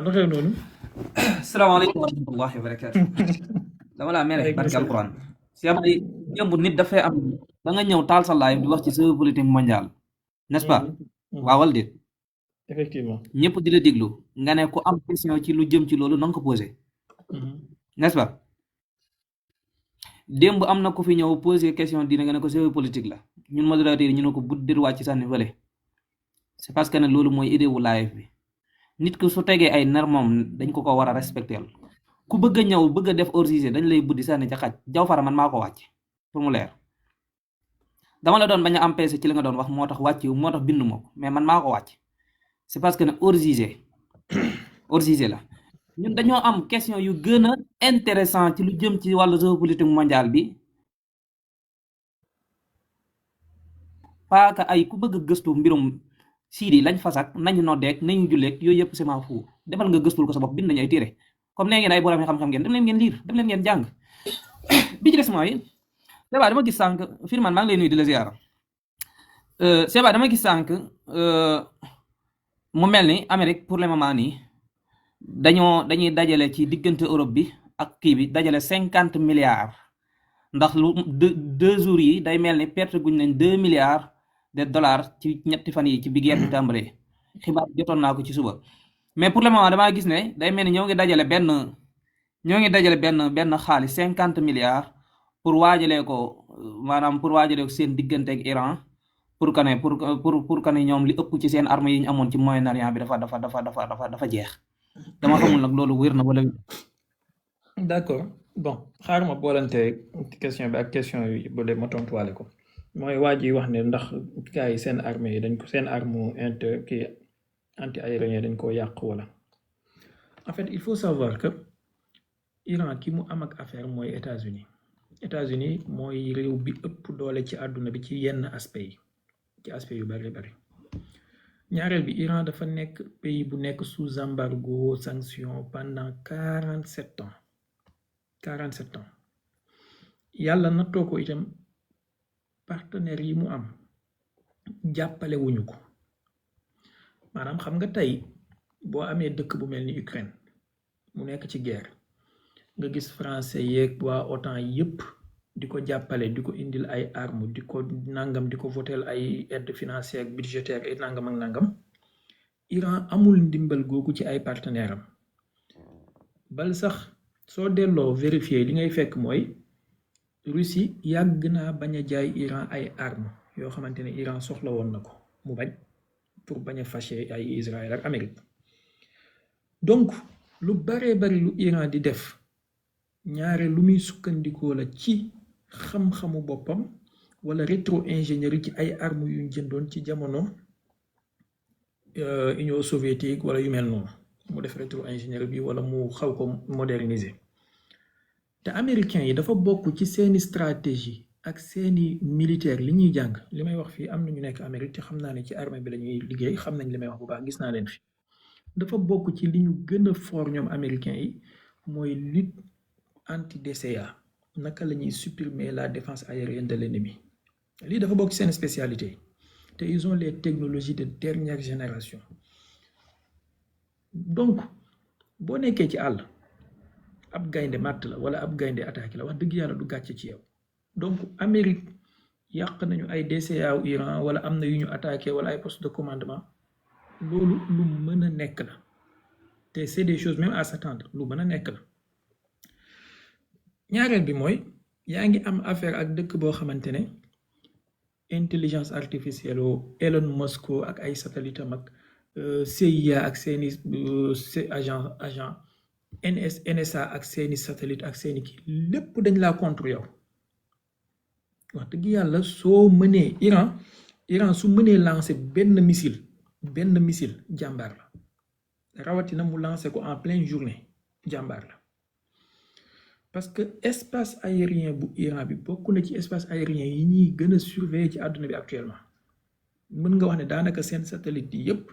lu xew noonu Assalamualaikum warahmatullahi wabarakatuh. Dama la mere Waaleykum barke salaam. alquran. Si am ay yëmb nit dafay am da nga ñëw taal sa live di wax ci géopolitique mondiale, n'est-ce pas? Waawal déet. Effectivement. Ñëpp di la déglu nga ne ku am question ci lu jëm ci loolu na nga ko posé, n'est-ce pas? Démb am na ku fi ñëw posé question dina nga ne ko géopolitique la ñun modérateur yi ñu ne ko bu dir wàcc sànni fële. C'est parce que ne loolu mooy idée wu live bi. Nit ku su tegee ay nar moom dañ ko war a respecter ku bëgg a ñëw bëgg a def hors-sujet dañ lay buddi sànni ca xaj jaw fara man maa ko wàcc pour mu leer dama la doon bañ a empêcher ci li nga doon wax moo tax wàcc moo tax bindu ma ko mais man maa ko wàcc c'est parce que ne hors-sujet la ñun dañoo am question yu gën a intéressant ci lu jëm ci wàllu géopolitique mondiale bi paaka ay ku bëgg a gëstu mbirum Sidi lañ fasak nañu noddeek nañu julleek yooyu yëpp c'est ma fu demal nga gëstul ko sa bopp bind nañu ay téere comme nee ngeen ay borom xam-xam ngeen dem leen ngeen liir dem leen ngeen jàng bi ci des mooy Seba dama gis sànq Firman maa ngi lay nuyu di la ziara Seba dama gis sànq mu mel ni Amérique pour le moment nii dañuy dajale ci diggante Europe bi ak kii bi dajale 50 milliards ndax lu 2 jours yi day mel ni perte guñ nañ 2 milliards de dollars ci ñetti fan yi ci bi guerre bi tàmbalee xibaar jotoon naa ko ci suba mais pour le moment damaa gis ne day mel ni ñoo ngi dajale benn xaalis 50 milliards pour waajalee ko maanaam pour waajalee ko seen diggante ak Iran pour que ne ñoom li ëpp ci seen armes yi ñu amoon ci Moyen-Orient bi dafa jeex dama xamul nag loolu wér na wala. D'accord bon xaaral ma boolante question bi ak question yi bu dee ma tontuwaale ko mooy waa ji wax ne ndax gars yi seen armée yi dañ ko seen arme anti-aérien dañ koo yàq wala en fait il faut savoir que Iran ki mu am ak affaire mooy États-Unis mooy réew bi ëpp doole ci àdduna bi ci yenn aspect yi ci aspect yu bari bari ñaareel bi Iran dafa nekk pays bu nekk sous embargo sanction pendant 47 ans yàlla nattoo ko itam partenaires yi mu am jàppale wuñu ko maanaam xam nga tey boo amee dëkk bu mel ni Ukraine mu nekk ci guerre nga gis français yeeg waa OTAN yépp di ko jàppale di ko indil ay armes di ko nangam di ko votel ay aide financière budgétaire et nangam ak nangam Iran amul ndimbal googu ci ay partenaire am bal sax soo delloo vérifier li ngay fekk mooy Russie yàgg naa bañ a jaay Iran ay armes yoo xamante ne Iran soxla woon na ko mu bañ pour bañ a fâcher ay Israël ak Amérique donc lu baree bari lu Iran di def ñaare lu muy sukkandikoo la ci xam-xamu boppam wala rétro-ingénierie ci ay armes yu jëndoon ci jamono Union soviétique wala yu mel noonu mu def rétro-ingénierie bi wala mu xaw ko moderniser te américains yi dafa bokk ci seeni stratégie ak seeni militaire li ñuy jàng li may wax fii am na ñu nekk Amérique te xam naa ne ci armée bi la ñuy liggéey xam nañ li may wax bu baax gis naa leen fi dafa bokk ci li ñu gën a fort ñoom américains yi mooy lutte anti-DCA naka la ñuy supprimer la défense aérienne de l'ennemi lii dafa bokk ci seen spécialité te ils ont les technologies de dernière génération donc boo nekkee ci àll ab gaynde màtt la wala ab gaynde attaqué la wax dëgg yàlla du gàcce ci yow donc Amérique yàq nañu ay DCA wu Iran wala am na yu ñu attaqué wala ay poste de commandement loolu lu mën a nekk la te c'est des choses même à s'attendre lu mën a nekk la ñaareel bi mooy yaa ngi am affaire ak dëkk boo xamante ne intelligence artificielle o Elon Musk ak ay satellite am ak CIA ak seeni agent NSA ak seeni satellite ak seeni kii lépp dañ laa contre yow wax dëgg yàlla soo mënee Iran su mënee lancer benn missile jàmbaar la rawatina mu lancer ko en pleine journée jàmbaar la parce que espace aérien bu Iran bi bokk na ci espace aérien yi ñuy gën a surveiller ci àdduna bi actuellement mën nga wax ne daanaka seen satellite yi yépp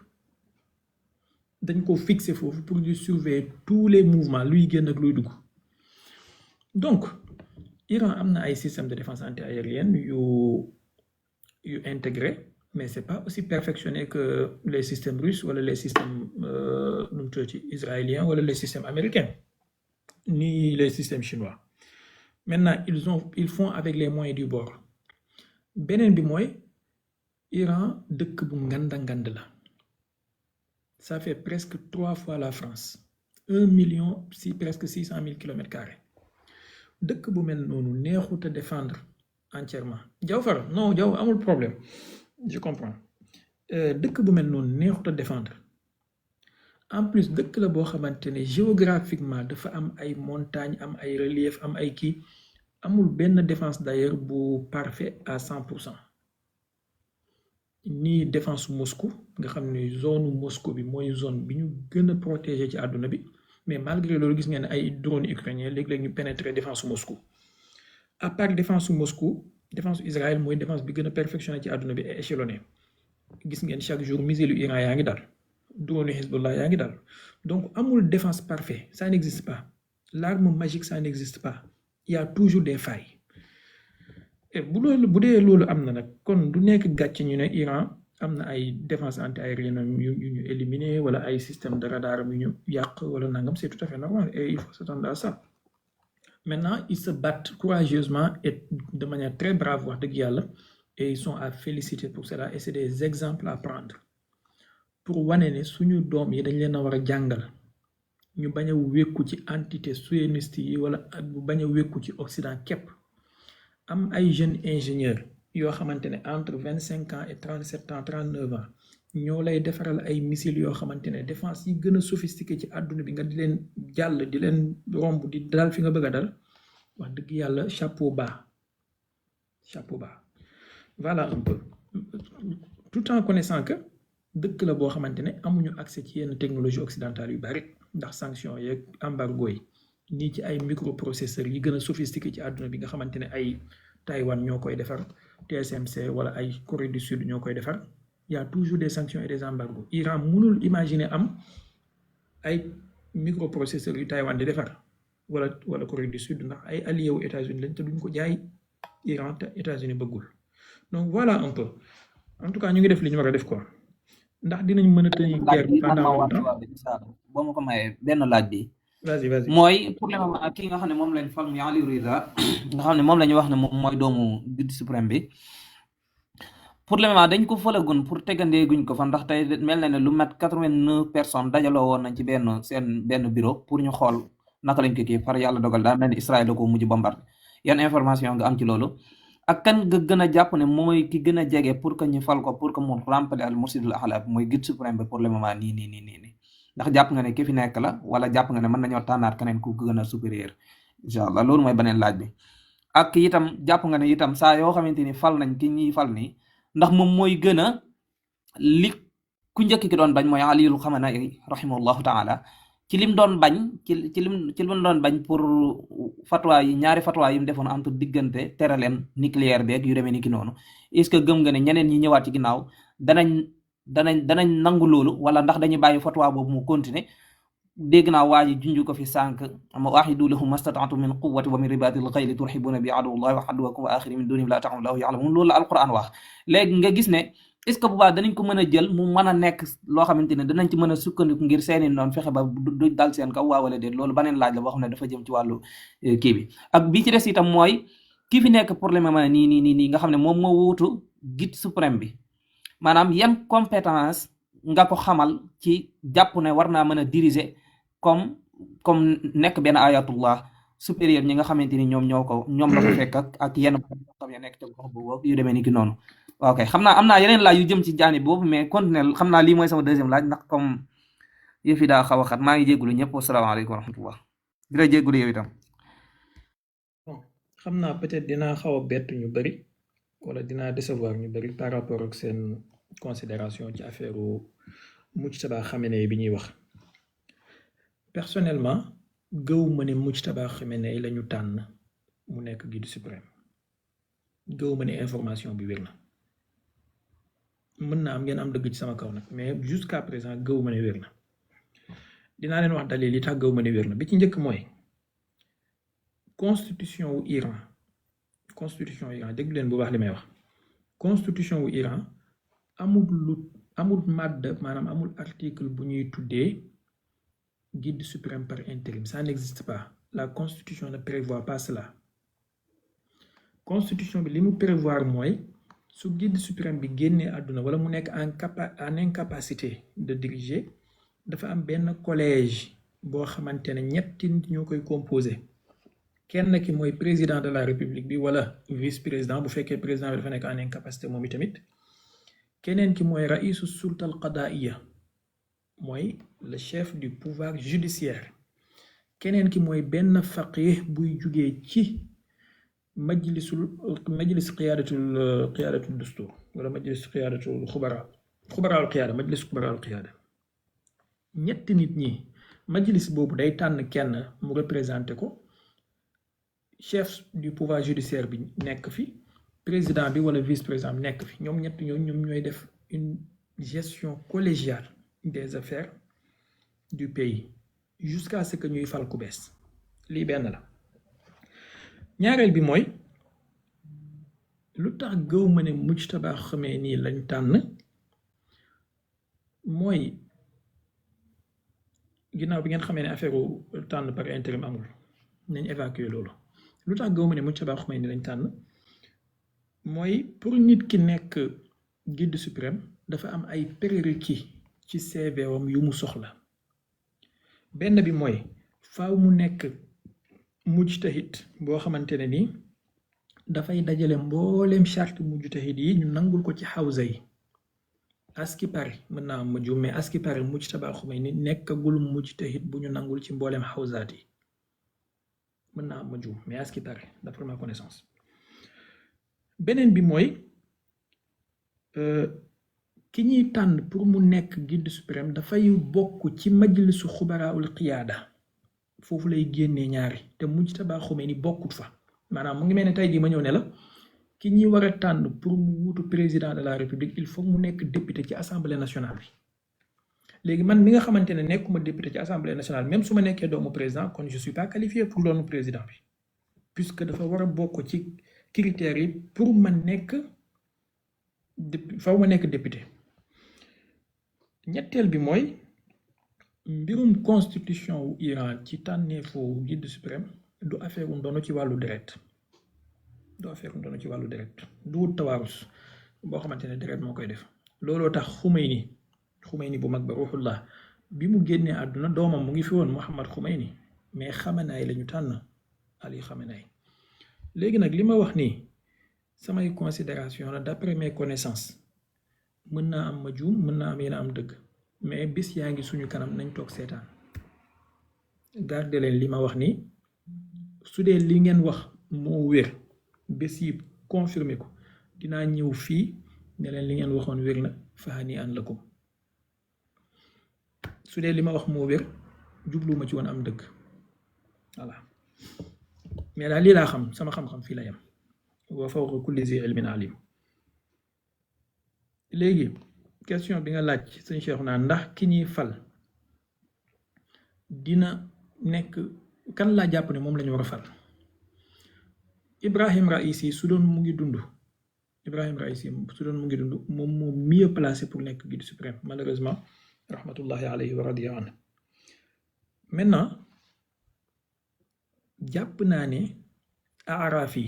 dañ ko fixer foofu pour ñu surveiller tous les mouvements luy génn ak luy dugg donc Iran am na ay système de défense antiaérienne yu intégré mais c'est pas aussi perfectionné que les systèmes russes wala les systèmes nu mu tuddati israéliens wala les systèmes américains ni les systèmes chinois maintenant ils font avec les moyens du bord beneen bi mooy Iran dëkk bu ngand la ça fait presque 3 fois la France 1 million presque 600 000 kilomètres carrés dëkk bu mel noonu neexut a défendre entièrement Jaw amul problème je comprends dëkk bu mel noonu neexut a défendre en plus dëkk la boo xamante ne géographiquement dafa am ay montagnes am ay relief am ay kii amul benn défense d'ailleurs bu parfait à 100%. ni défense Moscou nga xam ne zone Moscou bi mooy zone bi ñu gën a protégé ci àdduna bi mais malgré loolu gis ngeen ay drone ukrainien léeg-léeg ñu pénétrer défense Moscou à part défense Moscou défense Israël mooy défense bi gën a perfectionné ci àdduna bi et échelonné gis ngeen chaque jour missile yu Iran yaa ngi dal drone yu Hezbollah yaa ngi dal donc amul défense parfait ça n'existe pas l'arme magique ça n'existe pas il y a toujours des failles bu dee loolu am na nag kon du nekk gàcce ñu ne Iran am na ay défense antiaérienne yu ñu éliminer wala ay système de radar yu ñu yàq wala nangam c'est tout à fait normal et il faut s'attendre à ça maintenant ils se battent courageusement et de manière très brave wax dëgg yàlla et ils sont à féliciter pour cela et c'est des exemples à prendre pour wane ne suñu doom yi dañ leen a war a jàngal ñu bañ a wékku ci entité sioniste yi wala bañ a wékku ci Occident képp am ay jeunes ingénieurs yoo xamante ne entre 25 ans et 37 ans 39 ans ñoo lay defaral ay missiles yoo xamante ne défense yi gën a sophistiqué ci àdduna bi nga di leen jàll di leen romb di dal fi nga bëgg a dal wax dëgg yàlla chapeau bas voilà un peu tout en connaissant que dëkk la boo xamante ne amuñu accès ci yenn technologie occidentale yu bari ndax sanction yeeg embargo yi nii ci ay microprocesseurs yi gën a sophistiqué ci àdduna bi nga xamante ne ay Taïwan ñoo koy defar TSMC wala ay Corée du Sud ñoo koy defar y a toujours des sanctions et des embargos Iran mënul imaginer am ay microprocesseurs yu Taïwan di defar wala Corée du Sud ndax ay alliés wu États-Unis lañ te duñ ko jaay Iran te États-Unis bëggul donc voilà un peu en tout cas ñu ngi def li ñu war a def quoi ndax dinañ mën a tenir laaj guerre bi man pendant ma wax ci longtemps. wàllu incha allah boo ma ko mayee benn laaj bi vas-y mooy pour le moment ki nga xam ne moom lañ fal muy Aliou Rida nga xam ne moom la ñu wax ne moom mooy doomu guide suprême bi pour le moment dañ ko falagun pour tegandee guñ ko fa ndax tey mel na ne lu mat 89 personnes dajaloo woon nañ ci benn bureau pour ñu xool naka lañ ko kii par yàlla dogal daa mel ni Israël da ko mujj bombardé yan information nga am ci loolu ak kan nga gën a jàpp ne mooy ki gën a jege pour que ñu fal ko pour que mu remplacer al mursidul ahla bi mooy guide suprême bi pour le moment nii ndax jàpp nga ne ki fi nekk la wala jàpp nga ne mën nañoo tànnaat keneen ku gën a supérieur incha allah loolu mooy beneen laaj bi ak itam jàpp nga ne itam saa yoo xamante ni fal nañ ki ñuy fal nii ndax moom mooy gën a li ku njëkk ki doon bañ mooy Aliyul Xamenei rahimahullahu taala ci lim doon bañ ci lim doon bañ pour fatwa yi ñaari fatwa yi mu defoon entre diggante tere leen nucléaire beeg yu demee ni ki noonu est-ce que gëm nga ne ñeneen ñi ñëwaat ci ginnaaw danañ nangu loolu wala ndax dañuy bàyyi fatwa boobu mu continuer dégg naa waa ji junj ko fi sànq ama waaxidu lahum mastata'tum min quwwati wa min ribatil xayli turhibuna bi aduwwallahi wa aduwwakum wa axiri min dunihim la ta'lamuhum Allahu ya'lamuhum loolu la alquran wax léegi nga gis ne est-ce que bu baax danañ ko mën a jël mu mën a nekk loo xamante ne danañ ci mën a sukkandiku ngir seeni noonu fexe ba du dal seen kaw waa wala déet loolu beneen laaj la boo xam ne dafa jëm ci wàllu kii bi ak bi ci des itam mooy kii fi nekk pour le moment nii nga xam ne moom moo wuutu guide suprême bi maanaam yan compétence nga ko xamal ci jàpp ne war naa mën a diriger comme nekk benn ayatullah supérieur ñi nga xamante ni ñoom la ko fekk ak yenn xam ya nekk ca gox boobu yu demee ni ki noonu ok xam naa am naa yeneen laaj yu jëm ci jaani boobu mais continuer xam naa lii mooy sama deuxième laaj ndax comme yëf yi daa xaw a xat maa ngi jégalu ñëpp asalaamaaleykum wa rahmatullah di la jégalu yow itam bon xam naa peut-être dinaa xaw a bett ñu bëri wala dinaa décevoir ñu bëri par rapport ak seen considération ci affaire Mujtaba Khamenei bi ñuy wax personnellement gëw ma ne Mujtaba Khamenei la ñu tànn mu nekk guide suprême gëw ma ne information bi wér na mën naa am ngeen am dëgg ci sama kaw nag mais jusqu'à présent gëw ma ne wér na dinaa leen wax dalil li tax gëw ma ne wér na bi ci njëkk mooy constitution wu Iran déglu leen bu baax li may wax constitution wu Iran amul màdd maanaam amul article bu ñuy tuddee guide suprême par intérim ça n'existe pas la constitution ne prévoit pas cela constitution bi li mu prévoir mooy su guide suprême bi génnee àdduna wala mu nekk en incapacité de diriger dafa am benn collège boo xamante ne ñetti nit ñoo koy composé kenn ki mooy président de la république bi wala vice-président bu fekkee président bi dafa nekk en incapacité moom itamit keneen ki mooy raisu sulta al qadaiya mooy le chef du pouvoir judiciaire keneen ki mooy benn faqih buy jugee ci majlis qiyaadatul dustur wala majlis qiyaadatul xubaraal qiyaada majlis xubaraal qiyaada ñetti nit ñi majlis boobu day tànn kenn mu représenté ko chef du pouvoir judiciaire bi nekk fi président bi wala vice président bi nekk fi ñoom ñett ñoom ñooy def une gestion collégiale des affaires du pays jusqu'à ce que ñuy fal ku bees lii benn la ñaareel bi mooy lu tax gëw ma ne Mujtaba Khamenei lañ tànn mooy ginnaaw bi ngeen xamee ne affaire tànn par intérim amul nañ évacuer loolu lu tax gëw ma ne Mujtaba Khamenei lañ tànn mooy pour nit ki nekk guide suprême dafa am ay prérequis ci CV wam yu mu soxla benn bi mooy faaw mu nekk mujtahid boo xamante ne ni dafay dajale mbooleem charte mujtahid yi ñu nangul ko ci xawza yi aski pare mën naa am ma juum mais aski pare Mujtaba Khamenei nekkagul mujtahid bu ñu nangul ci mbooleem xawzaat yi mën naa am ma juum mais aski pare d'après ma connaissance beneen bi mooy ki ñuy tànn pour mu nekk guide suprême dafay bokk ci majlisu xubaraul qiyaada foofu lay génnee ñaari te Mujtaba Khamenei bokkut fa maanaam mu ngi mel ne tey jii ma ñëw ne la ki ñuy war a tànn pour mu wutu président de la république il faut mu nekk député ci assemblée nationale bi léegi man mi nga xamante ne nekkuma député ci assemblée nationale même su ma nekkee doomu président kon je suis pas qualifié pour doonu président bi puisque dafa war a bokk ci critères yi pour ma nekk faw ma nekk député. ñetteel bi mooy mbirum constitution wu Iran ci tànneefu guide suprême du affaire wu ndono ci wàllu deret du wut tawaarus boo xamante ne deret moo koy def looloo tax Khomeini bu mag ba ruuxullah bi mu génnee àdduna doomam mu ngi fi woon Mohammad Khomeini mais Khamenei la ñu tànn Ali Khamenei léegi nag li ma wax nii samay considération la d'après mes connaissances mën naa am ma juum mën naa am yéen a am dëgg mais bis yaa ngi suñu kanam nañ toog seetaan garde leen li ma wax nii su dee li ngeen wax moo wér bés yi confirmé ko dinaa ñëw fii ne leen li ngeen waxoon wér na fahani an lakum su dee li ma wax moo wér jubluwuma ci woon am dëgg voilà mais daal lii laa xam sama xam-xam fii la yem wa fawqa kulli zi ilmin alim léegi question bi nga laaj sëñ Cheikh naa ndax ki ñuy fal dina nekk kan laa jàpp ne moom la ñu war a fal Ibrahim Raïsi su doon mu ngi dund moom moo mieux placé pour nekk guide suprême malheureusement rahmatullahi alayhi wa radiya anhu maintenant jàpp naa ne Arafi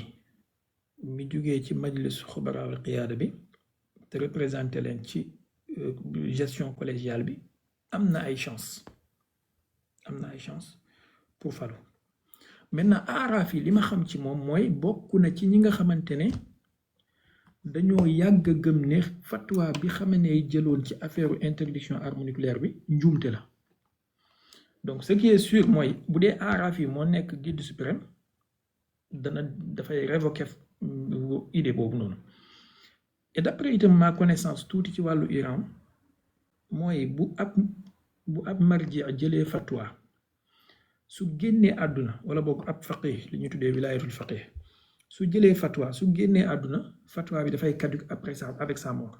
mi jógee ci majlis xubara al qiyaada bi te représenté leen ci gestion collégiale bi am na ay chance pour falu maintenant Arafi li ma xam ci moom mooy bokk na ci ñi nga xamante ne dañoo yàgg gëm ne fatwa bi Khamenei jëloon ci affaire interdiction arme nucléaire bi njuumte la donc ce qui est sûr mooy bu dee Arafi moo nekk guide suprême dafay révoquer idée boobu noonu et d'après itam ma connaissance tuuti ci wàllu Iran mooy bu ab marji jëlee fatwa su génnee àdduna wala boog ab faqih li ñu tuddee wilayatul faqih su jëlee fatwa su génnee àdduna fatwa bi dafay caduc après ça avec sa mort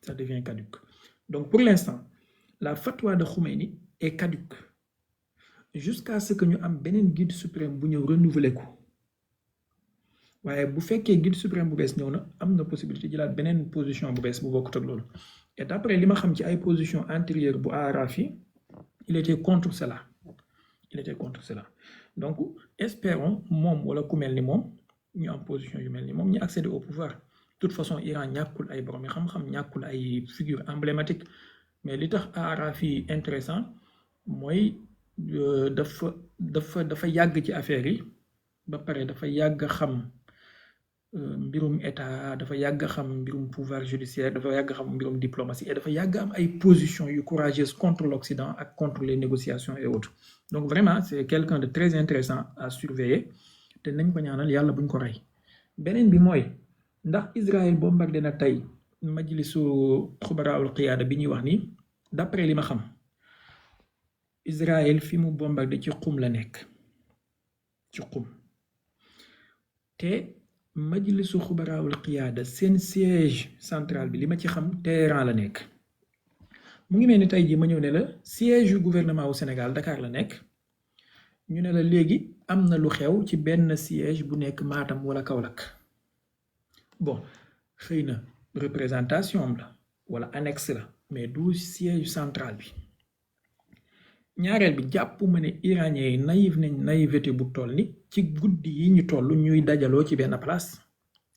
ça devient caduc donc pour l'instant la fatwa de Khomeini est caduque jusqu'à ce que ñu am beneen guide suprême bu ñëw renouveler ko waaye bu fekkee guide suprême bu bees ñëw na am na possibilité jëlaat beneen position bu bees bu bokkut ak loolu et d'après li ma xam ci ay position antérieure bu Arafi il était contre cela donc espérons moom wala ku mel ni moom ñu am position yu mel ni moom ñu accéder au pouvoir de toute façon Iran ñàkkul ay borom yi xam-xam ñàkkul ay figure emblématique mais li tax Arafi intéressant mooy dafa yàgg ci affaire yi ba pare dafa yàgg xam mbirum état dafa yàgg xam mbirum pouvoir judiciaire dafa yàgg xam mbirum diplomatie et dafa yàgg am ay positions yu courageuses contre l'Occident ak contre les négociations et autres donc vraiment c'est quelqu'un de très intéressant à surveiller te nañ ko ñaanal yàlla buñ ko rey beneen bi mooy ndax Israël bombardé na tey majlisu xubaraul qiyaada bi ñuy wax ni d'après li ma xam Israël fi mu bombardé ci Qum la nekk ci Qum te majlisu xubaraawul qiyaada seen siège central bi li ma ci xam Téhéran la nekk mu ngi mel ni tey jii ma ñëw ne la siège yu gouvernement wu Sénégal Dakar la nekk ñu ne la léegi am na lu xew ci benn siège bu nekk Matam wala Kaolack bon xëy na représentation am la wala annexe la mais du siège central bi ñaareel bi jàpp ma ne iranien yi naïf nañ naïveté bu toll ni ci guddi yi ñu toll ñuy dajaloo ci benn place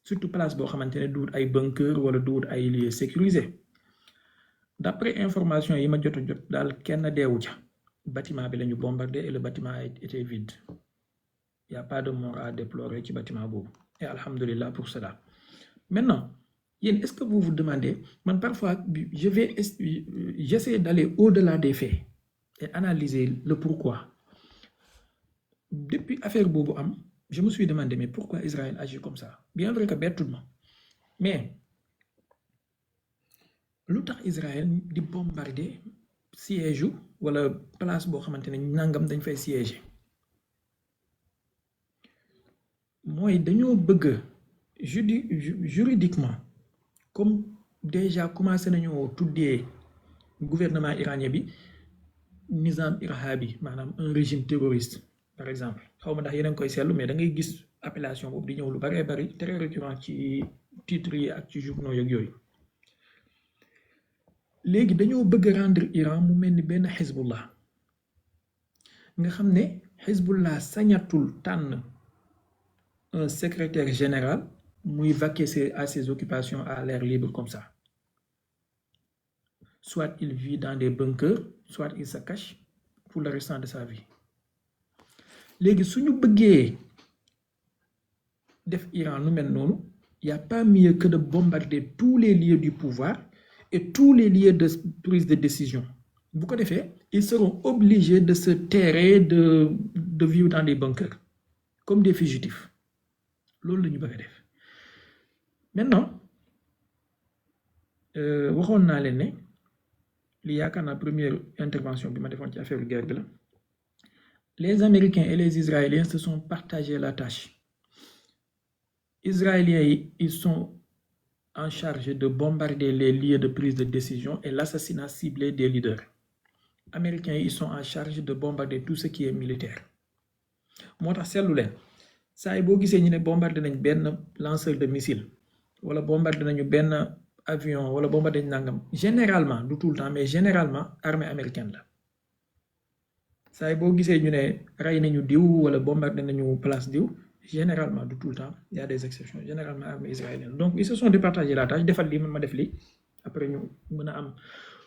surtout place boo xamante ne duut ay bunker wala duut ay lieux sécurisés d'après information yi ma jot daal kenn deewu ca bâtiment bi la ñu bombardé et le bâtiment était vide y a pas de mort à déplorer ci bâtiment boobu et alhamdulillah pour cela maintenant yéen est-ce que vous vous demandez man parfois j'essaie d'aller au-delà des faits et analyser le pourquoi. Depuis l'affaire Bobo Am, je me suis demandé, mais pourquoi Israël agit comme ça? Bien vrai que bêtement. Mais, l'autre Israël dit bombarder siège ou la place bo xamantene nangam dañ fay siège. Moi, dañoo bëgg juridiquement comme déjà commencé nañu tuddé gouvernement iranien bi nizam irhabi maanaam un régime terroriste par exemple xaw ma ndax yéen a ngi koy seetlu mais da ngay gis appellation boobu di ñëw lu bëree bëri très récurrent ci titres yi ak ci journaux yeeg yooyu léegi dañoo bëgg rendre Iran mu mel ni benn Hezbollah nga xam ne Hezbollah sañatul tànn un secrétaire général muy vaquer à ses occupations à l'air libre comme ça. Soit il vit dans des bunkers, soit il se cache pour le restant de sa vie. Léegi suñu bëggee def Iran nu mel noonu, il n'y a pas mieux que de bombarder tous les lieux du pouvoir et tous les lieux de prise de décision. Bu ko defee, ils seront obligés de se terrer, de vivre dans des bunkers, comme des fugitifs. Loolu la ñu bëgg a def. Maintenant, waxoon naa leen ne li yaakaar naa première intervention bi ma defoon ci affaire guerre bi la. Les Américains et les Israéliens se sont partagés la tâche. Israéliens, ils sont en charge de bombarder les lieux de prise de décision et l'assassinat ciblé des leaders. Américains, ils sont en charge de bombarder tout ce qui est militaire. Moo tax seetlu leen saa yi boo gisee ñu ne bombardé nañ benn lanceur de missile wala bombardé nañu benn avion wala bombardé nañ nangam généralement du tout le temps mais généralement armée américaine la. saa yi boo gisee ñu ne rey nañu diw wala bombardé nañu place diw généralement du tout le temps il y a des exceptions généralement armée israélienne donc ils se sont départagés la tâche defal lii man ma def lii après ñu mën a am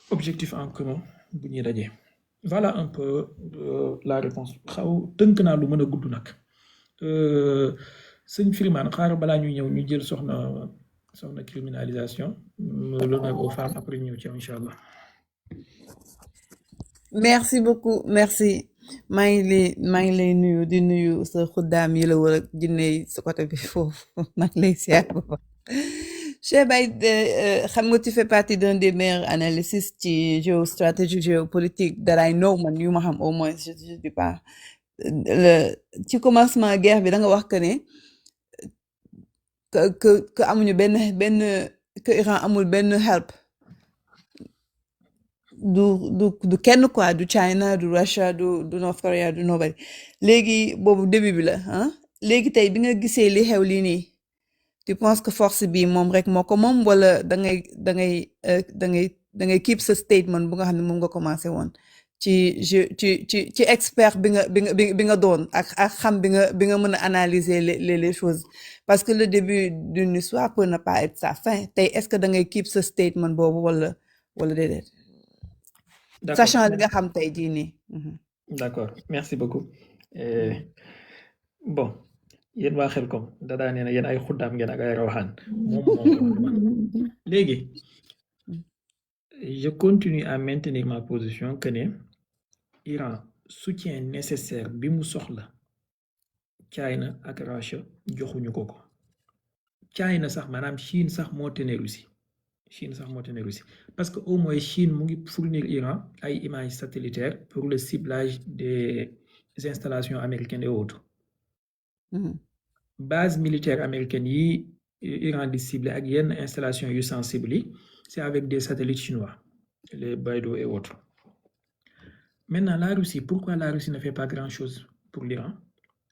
objectif en commun bu ñuy dajee. Voilà un peu la réponse xaw tënk naa lu mën a gudd nag sëñ Freeman xaaral balaa ñuy ñëw ñu jël soxna criminalisation l'honneur aux femmes après ñëw ci incha allah. Merci beaucoup merci maa ngi lay nuyu di nuyu sa xuddaam yi la war a jinne sa côté bi foofu maa ngi lay siyaar bu baax. Cheikh Baye xam nga tu fais partie d'un des meilleurs analystes ci géostratégie géopolitique that I know man yu ma xam au moins je dis pas ci commencement guerre bi da nga wax que ne que amuñu benn que Iran amul benn help du kenn quoi du China du Russia du North Korea du nobody léegi boobu début bi la ah léegi tey bi nga gisee li xew lii nii tu penses que force bi moom rek moo ko moom wala da ngay keep sa statement bu nga xam ne moom nga commencé woon ci expert bi nga doon ak xam bi nga mën a analyser les choses parce que le début d'une histoire peut ne pas être sa fin tey est-ce que da ngay keep sa statement boobu wala déedéet. D'accord. Sachant li nga xam tey jii nii. D'accord merci beaucoup bon yéen waa Xelcom dadaa nee na yéen ay xuddaam ngeen ak ay rawaxaan moom léegi je continue à maintenir ma position que ne Iran soutien nécessaire bi mu soxla China ak Russia joxuñu ko China sax maanaam Chine sax moo tane Russie parce que au moins Chine mu ngi fournir Iran ay images satellitaires pour le ciblage des installations américaines et autres. Base militaire américaine yi Iran di ciblé ak yenn installation yu sensible yi c'est avec des satellites chinois les Beidou et autres. Maintenant la Russie, pourquoi la Russie ne fait pas grand-chose pour l'Iran?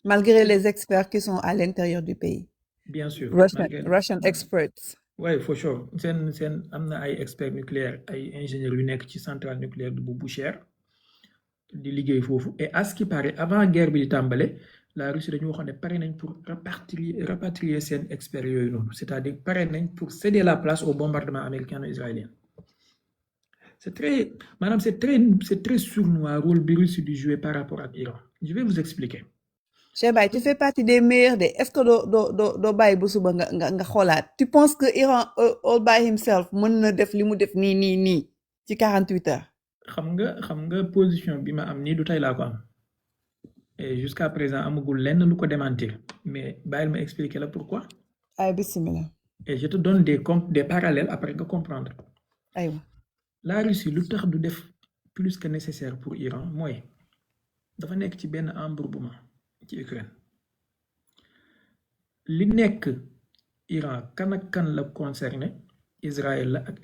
Malgré les experts qui sont à l'intérieur du pays. Bien sûr. Russian experts. Ouais, for sure. Seen am na ay experts nucléaires ay ingénieurs yu nekk ci centrale nucléaire bu Boucher di liggéey foofu et à ce qui paraît avant guerre bi di tàmbale la Russie dañu waxoon ne pare nañ pour rapatrier seen experts yooyu noonu c'est-à-dire pare nañ pour céder la place au bombardement américano-israélien. C'est très sournois rôle bi Russie di jouer par rapport ak Iran. Je vais vous expliquer. Cheikh Baye, tu fais partie des meilleurs de est-ce que doo bàyyi ba suba nga xoolaat tu penses que Iran all by himself mën na def li mu def nii ci 48 heures. xam nga position bi ma am nii du tey laa ko am et jusqu'à présent amagul lenn lu ko démentir mais bàyyil ma expliquer la pourquoi. ay bismillah. Et je te donne des parallèles après nga comprendre. aywa. La Russie lu tax du def plus que nécessaire pour Iran mooy dafa nekk ci benn embourbement ci Ukraine li nekk Iran kan ak kan la concerné Israël la ak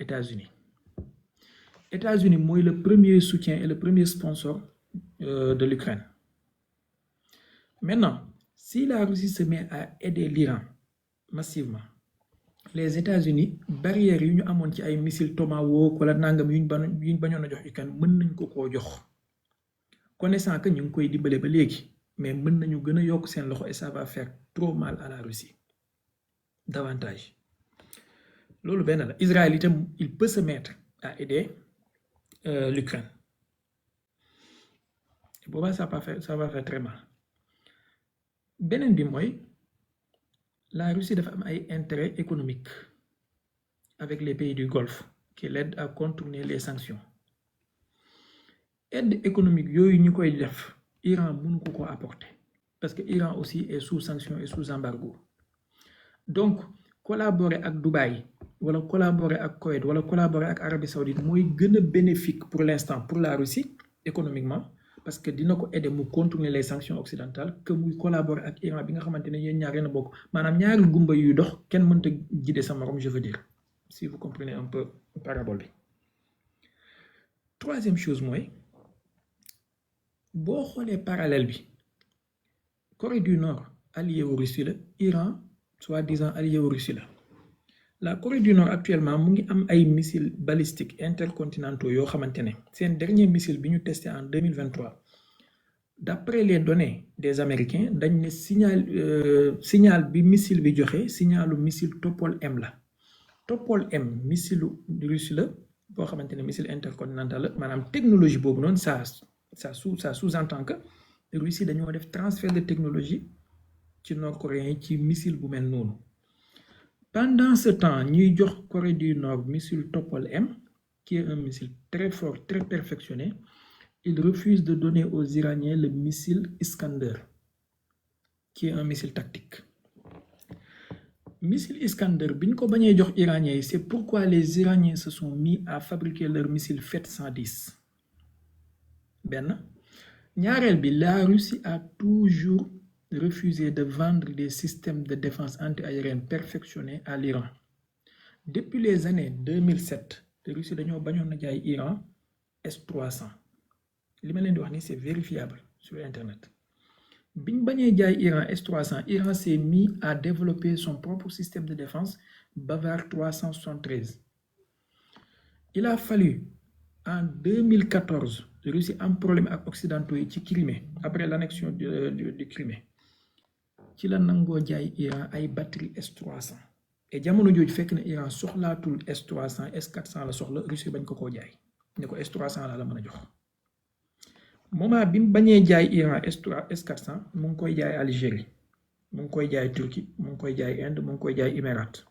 États-Unis mooy le premier soutien et le premier sponsor de l'Ukraine. Maintenant si la Russie se met à aider l'Iran massivement les États-Unis barrières yu ñu amoon ci ay missile Tomahawk wala nangam yuñ bañoon a jox Ukraine mën nañ ko koo jox connaissant que ñu ngi koy dimbale ba léegi mais mën nañu gën a yokk seen loxo et ça va faire trop mal à la Russie davantage loolu benn la Israël itam il peut se mettre à aider l'Ukraine boobaa ça va faire très mal beneen bi mooy la Russie dafa am ay intérêts économiques avec les pays du Golfe qui l'aident à contourner les sanctions aide économique yooyu ñu koy def Iran mënu ko apporter parce que Iran aussi est sous sanction et sous embargo donc collaborer ak Dubaï wala collaborer ak Koweït wala collaborer ak Arabie Saoudite mooy gën a bénéfique pour l'instant pour la Russie économiquement parce que dina ko aider mu contourner les sanctions occidentales que muy collaborer ak Iran bi nga xamante ne yéen ñaar yéen a bokk maanaam ñaari gumba yuy dox kenn mënta guider sa morom je veux dire si vous comprenez un peu parabole bi troisième chose mooy boo xoolee parallèle bi Corée du Nord allié au Russie la Iran soi-disant allié au Russie la Corée du Nord actuellement mu ngi am ay missiles balistiques intercontinentaux yoo xamante ne seen dernier missile bi ñu testé en 2023 d'après les données des Américains dañ ne signal bi missile bi joxe signalu missile Topol M la Topol M missile Russie la boo xamante ne missile intercontinental la maanaam technologie boobu noonu ça sous-entend que Russie dañoo def transfert de technologie ci nord-coréen ci missile bu mel noonu pendant ce temps ñuy jox Corée du Nord missile Topol M qui est un missile très fort très perfectionné il refuse de donner aux Iraniens le missile Iskander qui est un missile tactique missile Iskander bi ñu ko bañee jox Iraniens yi c'est pourquoi les Iraniens se sont mis à fabriquer leur missile FET 110 benn ñaareel bi la Russie a toujours refusé de vendre des systèmes de défense antiaérienne perfectionnés à l'Iran depuis les années 2007 la Russie dañoo bañoon na jaay Iran S-300 li ma leen di wax ni c'est vérifiable sur internet biñ bañee jaay Iran S-300 Iran s'est mis à développer son propre système de défense Bavar 373 il a fallu en 2014 la Russie am problème ak occidentaux yi ci Crimée après l'annexion du Crimée ci la nangoo jaay Iran ay batterie S-300 et jamono jooju fekk na Iran soxlaatul S-300 S-400 la soxla Russie bañ ko jaay ne ko S-300 la mën a jox moment bi mu bañee jaay Iran S-400 mu ngi koy jaay Algérie mu ngi koy jaay Turquie mu ngi koy jaay Inde mu ngi koy jaay Émirats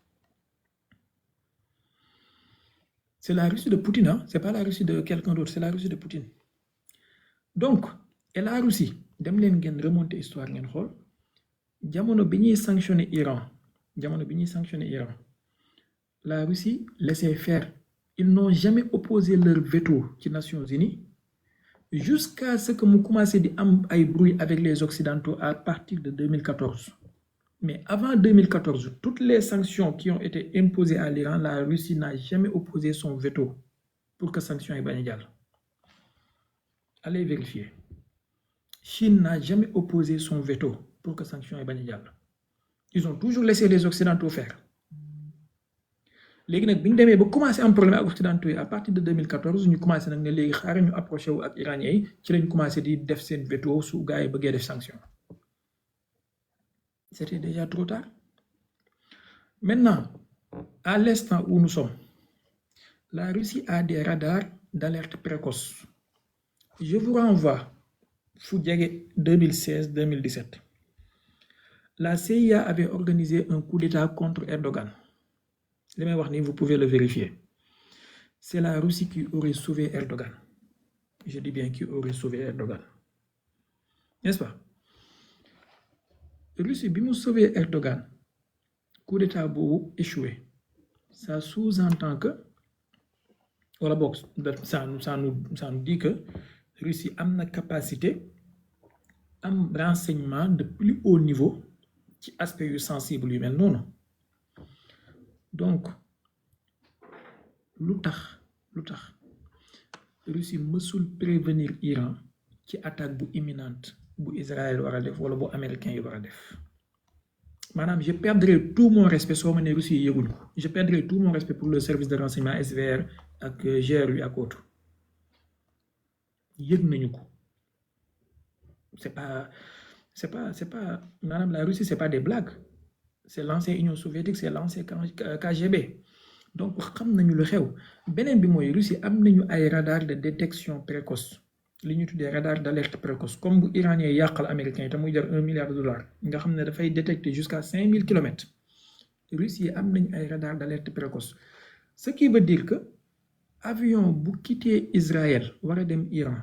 c'est la Russie de Poutine hein? C'est pas la Russie de quelqu'un d'autre c'est la Russie de Poutine donc et la Russie dem leen ngeen remonter histoire ngeen xool jamono bi ñuy sanctionner Iran la Russie laissait faire ils n'ont jamais opposé leur veto ci Nations Unies jusqu'à ce que mu commencé di am ay bruit avec les Occidentaux à partir de 2014 mais avant 2014 toutes les sanctions qui ont été imposées à l'Iran la Russie n'a jamais opposé son veto pour que sanctions yi bañ a jàll allez vérifier Chine n'a jamais opposé son veto pour que sanctions yi bañ a jàll ils ont toujours laissé les Occidentaux faire léegi nag bi ñu demee ba commencé am problème ak Occidentaux yi à partir de 2014 ñu commencé nag ne léegi xaaral ñu approché wu ak Iraniens yi ci lañ commencé di def seen veto su gars yi bëggee def sanction c'était déjà trop tard maintenant à l'instant où nous sommes la Russie a des radars d'alerte précoce je vous renvoie fu jege 2016-2017 la CIA avait organisé un coup d'État contre Erdogan li may wax ni vous pouvez le vérifier c'est la Russie qui aurait sauvé Erdogan je dis bien qui aurait sauvé Erdogan n'est-ce pas Russie bi mu sauvé Erdogan coup d'État boobu échoué ça sous-entend que wala boog ça nous dit que Russie am na capacité am renseignement de plus haut niveau ci aspect yu sensible yu mel noonu donc lu tax Russie mësul prévenir Iran ci attaque bu imminente bu Israël war a def wala bu américain yi war a def maanaam je perdrai tout mon respect soo ma ne Russie yi yëguñu ko je perdrai tout mon respect pour le service de renseignement SVR ak GRU ak autres yëg nañu ko c'est pas maanaam la Russie c'est pas des blagues c'est l'ancienne Union soviétique c'est l'ancien KGB donc xam nañu lu xew beneen bi mooy Russie am nañu ay radar de détection précoce li ñu tuddee radar d'alerte précoce comme bu iranien yàqal américain yi te muy jar $1 milliard nga xam ne dafay détecter jusqu'à 5000 kilomètres Russie am nañu ay radar d'alerte précoce ce qui veut dire que avion bu quitté Israël war a dem Iran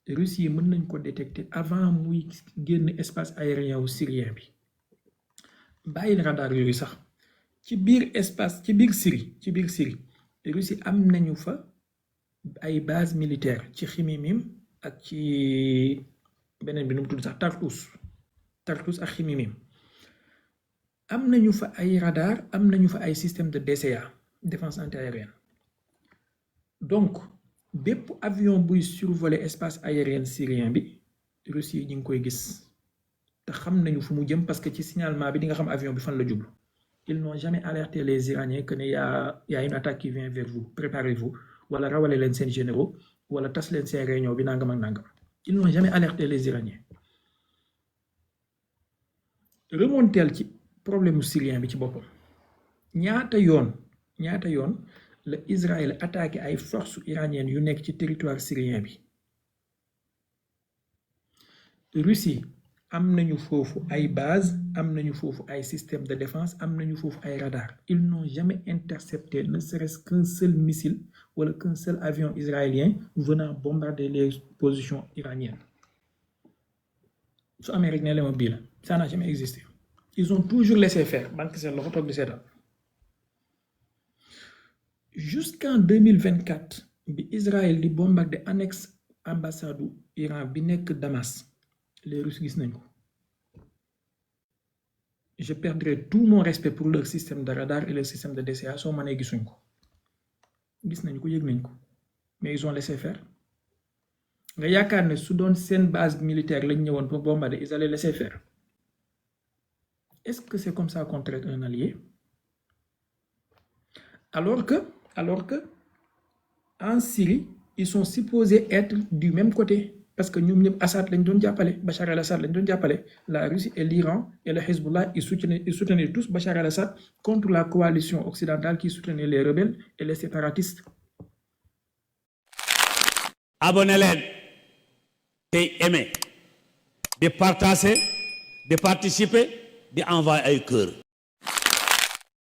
Russie mën nañ ko détecter avant muy génn espace aérien wu syrien bi bàyyil radar yooyu sax ci biir espace ci biir Syrie Russie am nañu fa ay base militaire ci Khimimim ak ci beneen bi nu mu tudd sax Tartus ak Khimimim am nañu fa ay radar am nañu fa ay système de DCA défense antiaérienne donc bépp avion buy survoler espace aérien syrien bi Russie ñi ngi koy gis te xam nañu fu mu jëm parce que ci signalement bi di nga xam avion bi fan la jublu ils n'ont jamais alerté les Iraniens que ne y a une attaque qui vient vers vous préparez-vous wala rawale leen seen généraux wala tas leen seen réunion bi nangam ak nangam ils n'ont jamais alerté les Iraniens remonteel ci problème mu syrien bi ci boppam ñaata yoon la Israël attaqué ay forces iraniennes yu nekk ci territoire syrien bi Russie am nañu foofu ay base am nañu foofu ay système de défense am nañu foofu ay radar ils n'ont jamais intercepté ne serait-ce qu'un seul missile wala qu'un seul avion israélien venant bombarder les positions iraniennes su amee rek ne la ma bii la ça n'a jamais existé ils ont toujours laissé faire banque seen loxo toog di seetaan jusqu'en 2024 bi Israël di bombarder annexe ambassade Iran bi nekk Damas les Russes gis nañ ko je perdrai tout mon respect pour leur système de radar et leur système de DCA soo mënee gisuñ ko gis nañ ko yëg nañ ko mais ils ont laissé faire nga yaakaar ne su doon seen base militaire lañ ñëwoon pour bombarder ils allaient laisser faire est-ce que c'est comme ça qu'on traite un allié alors que en Syrie ils sont supposés être du même côté parce que ñoom ñëpp Assad lañ doon jàppale Bachar al-Assad lañ doon jàppale la Russie et l'Iran et le Hezbollah ils soutenaient tous Bachar al-Assad contre la coalition occidentale qui soutenait les rebelles et les séparatistes. Abonnez leen tey aimer di partager di participer di envoyer ay cœur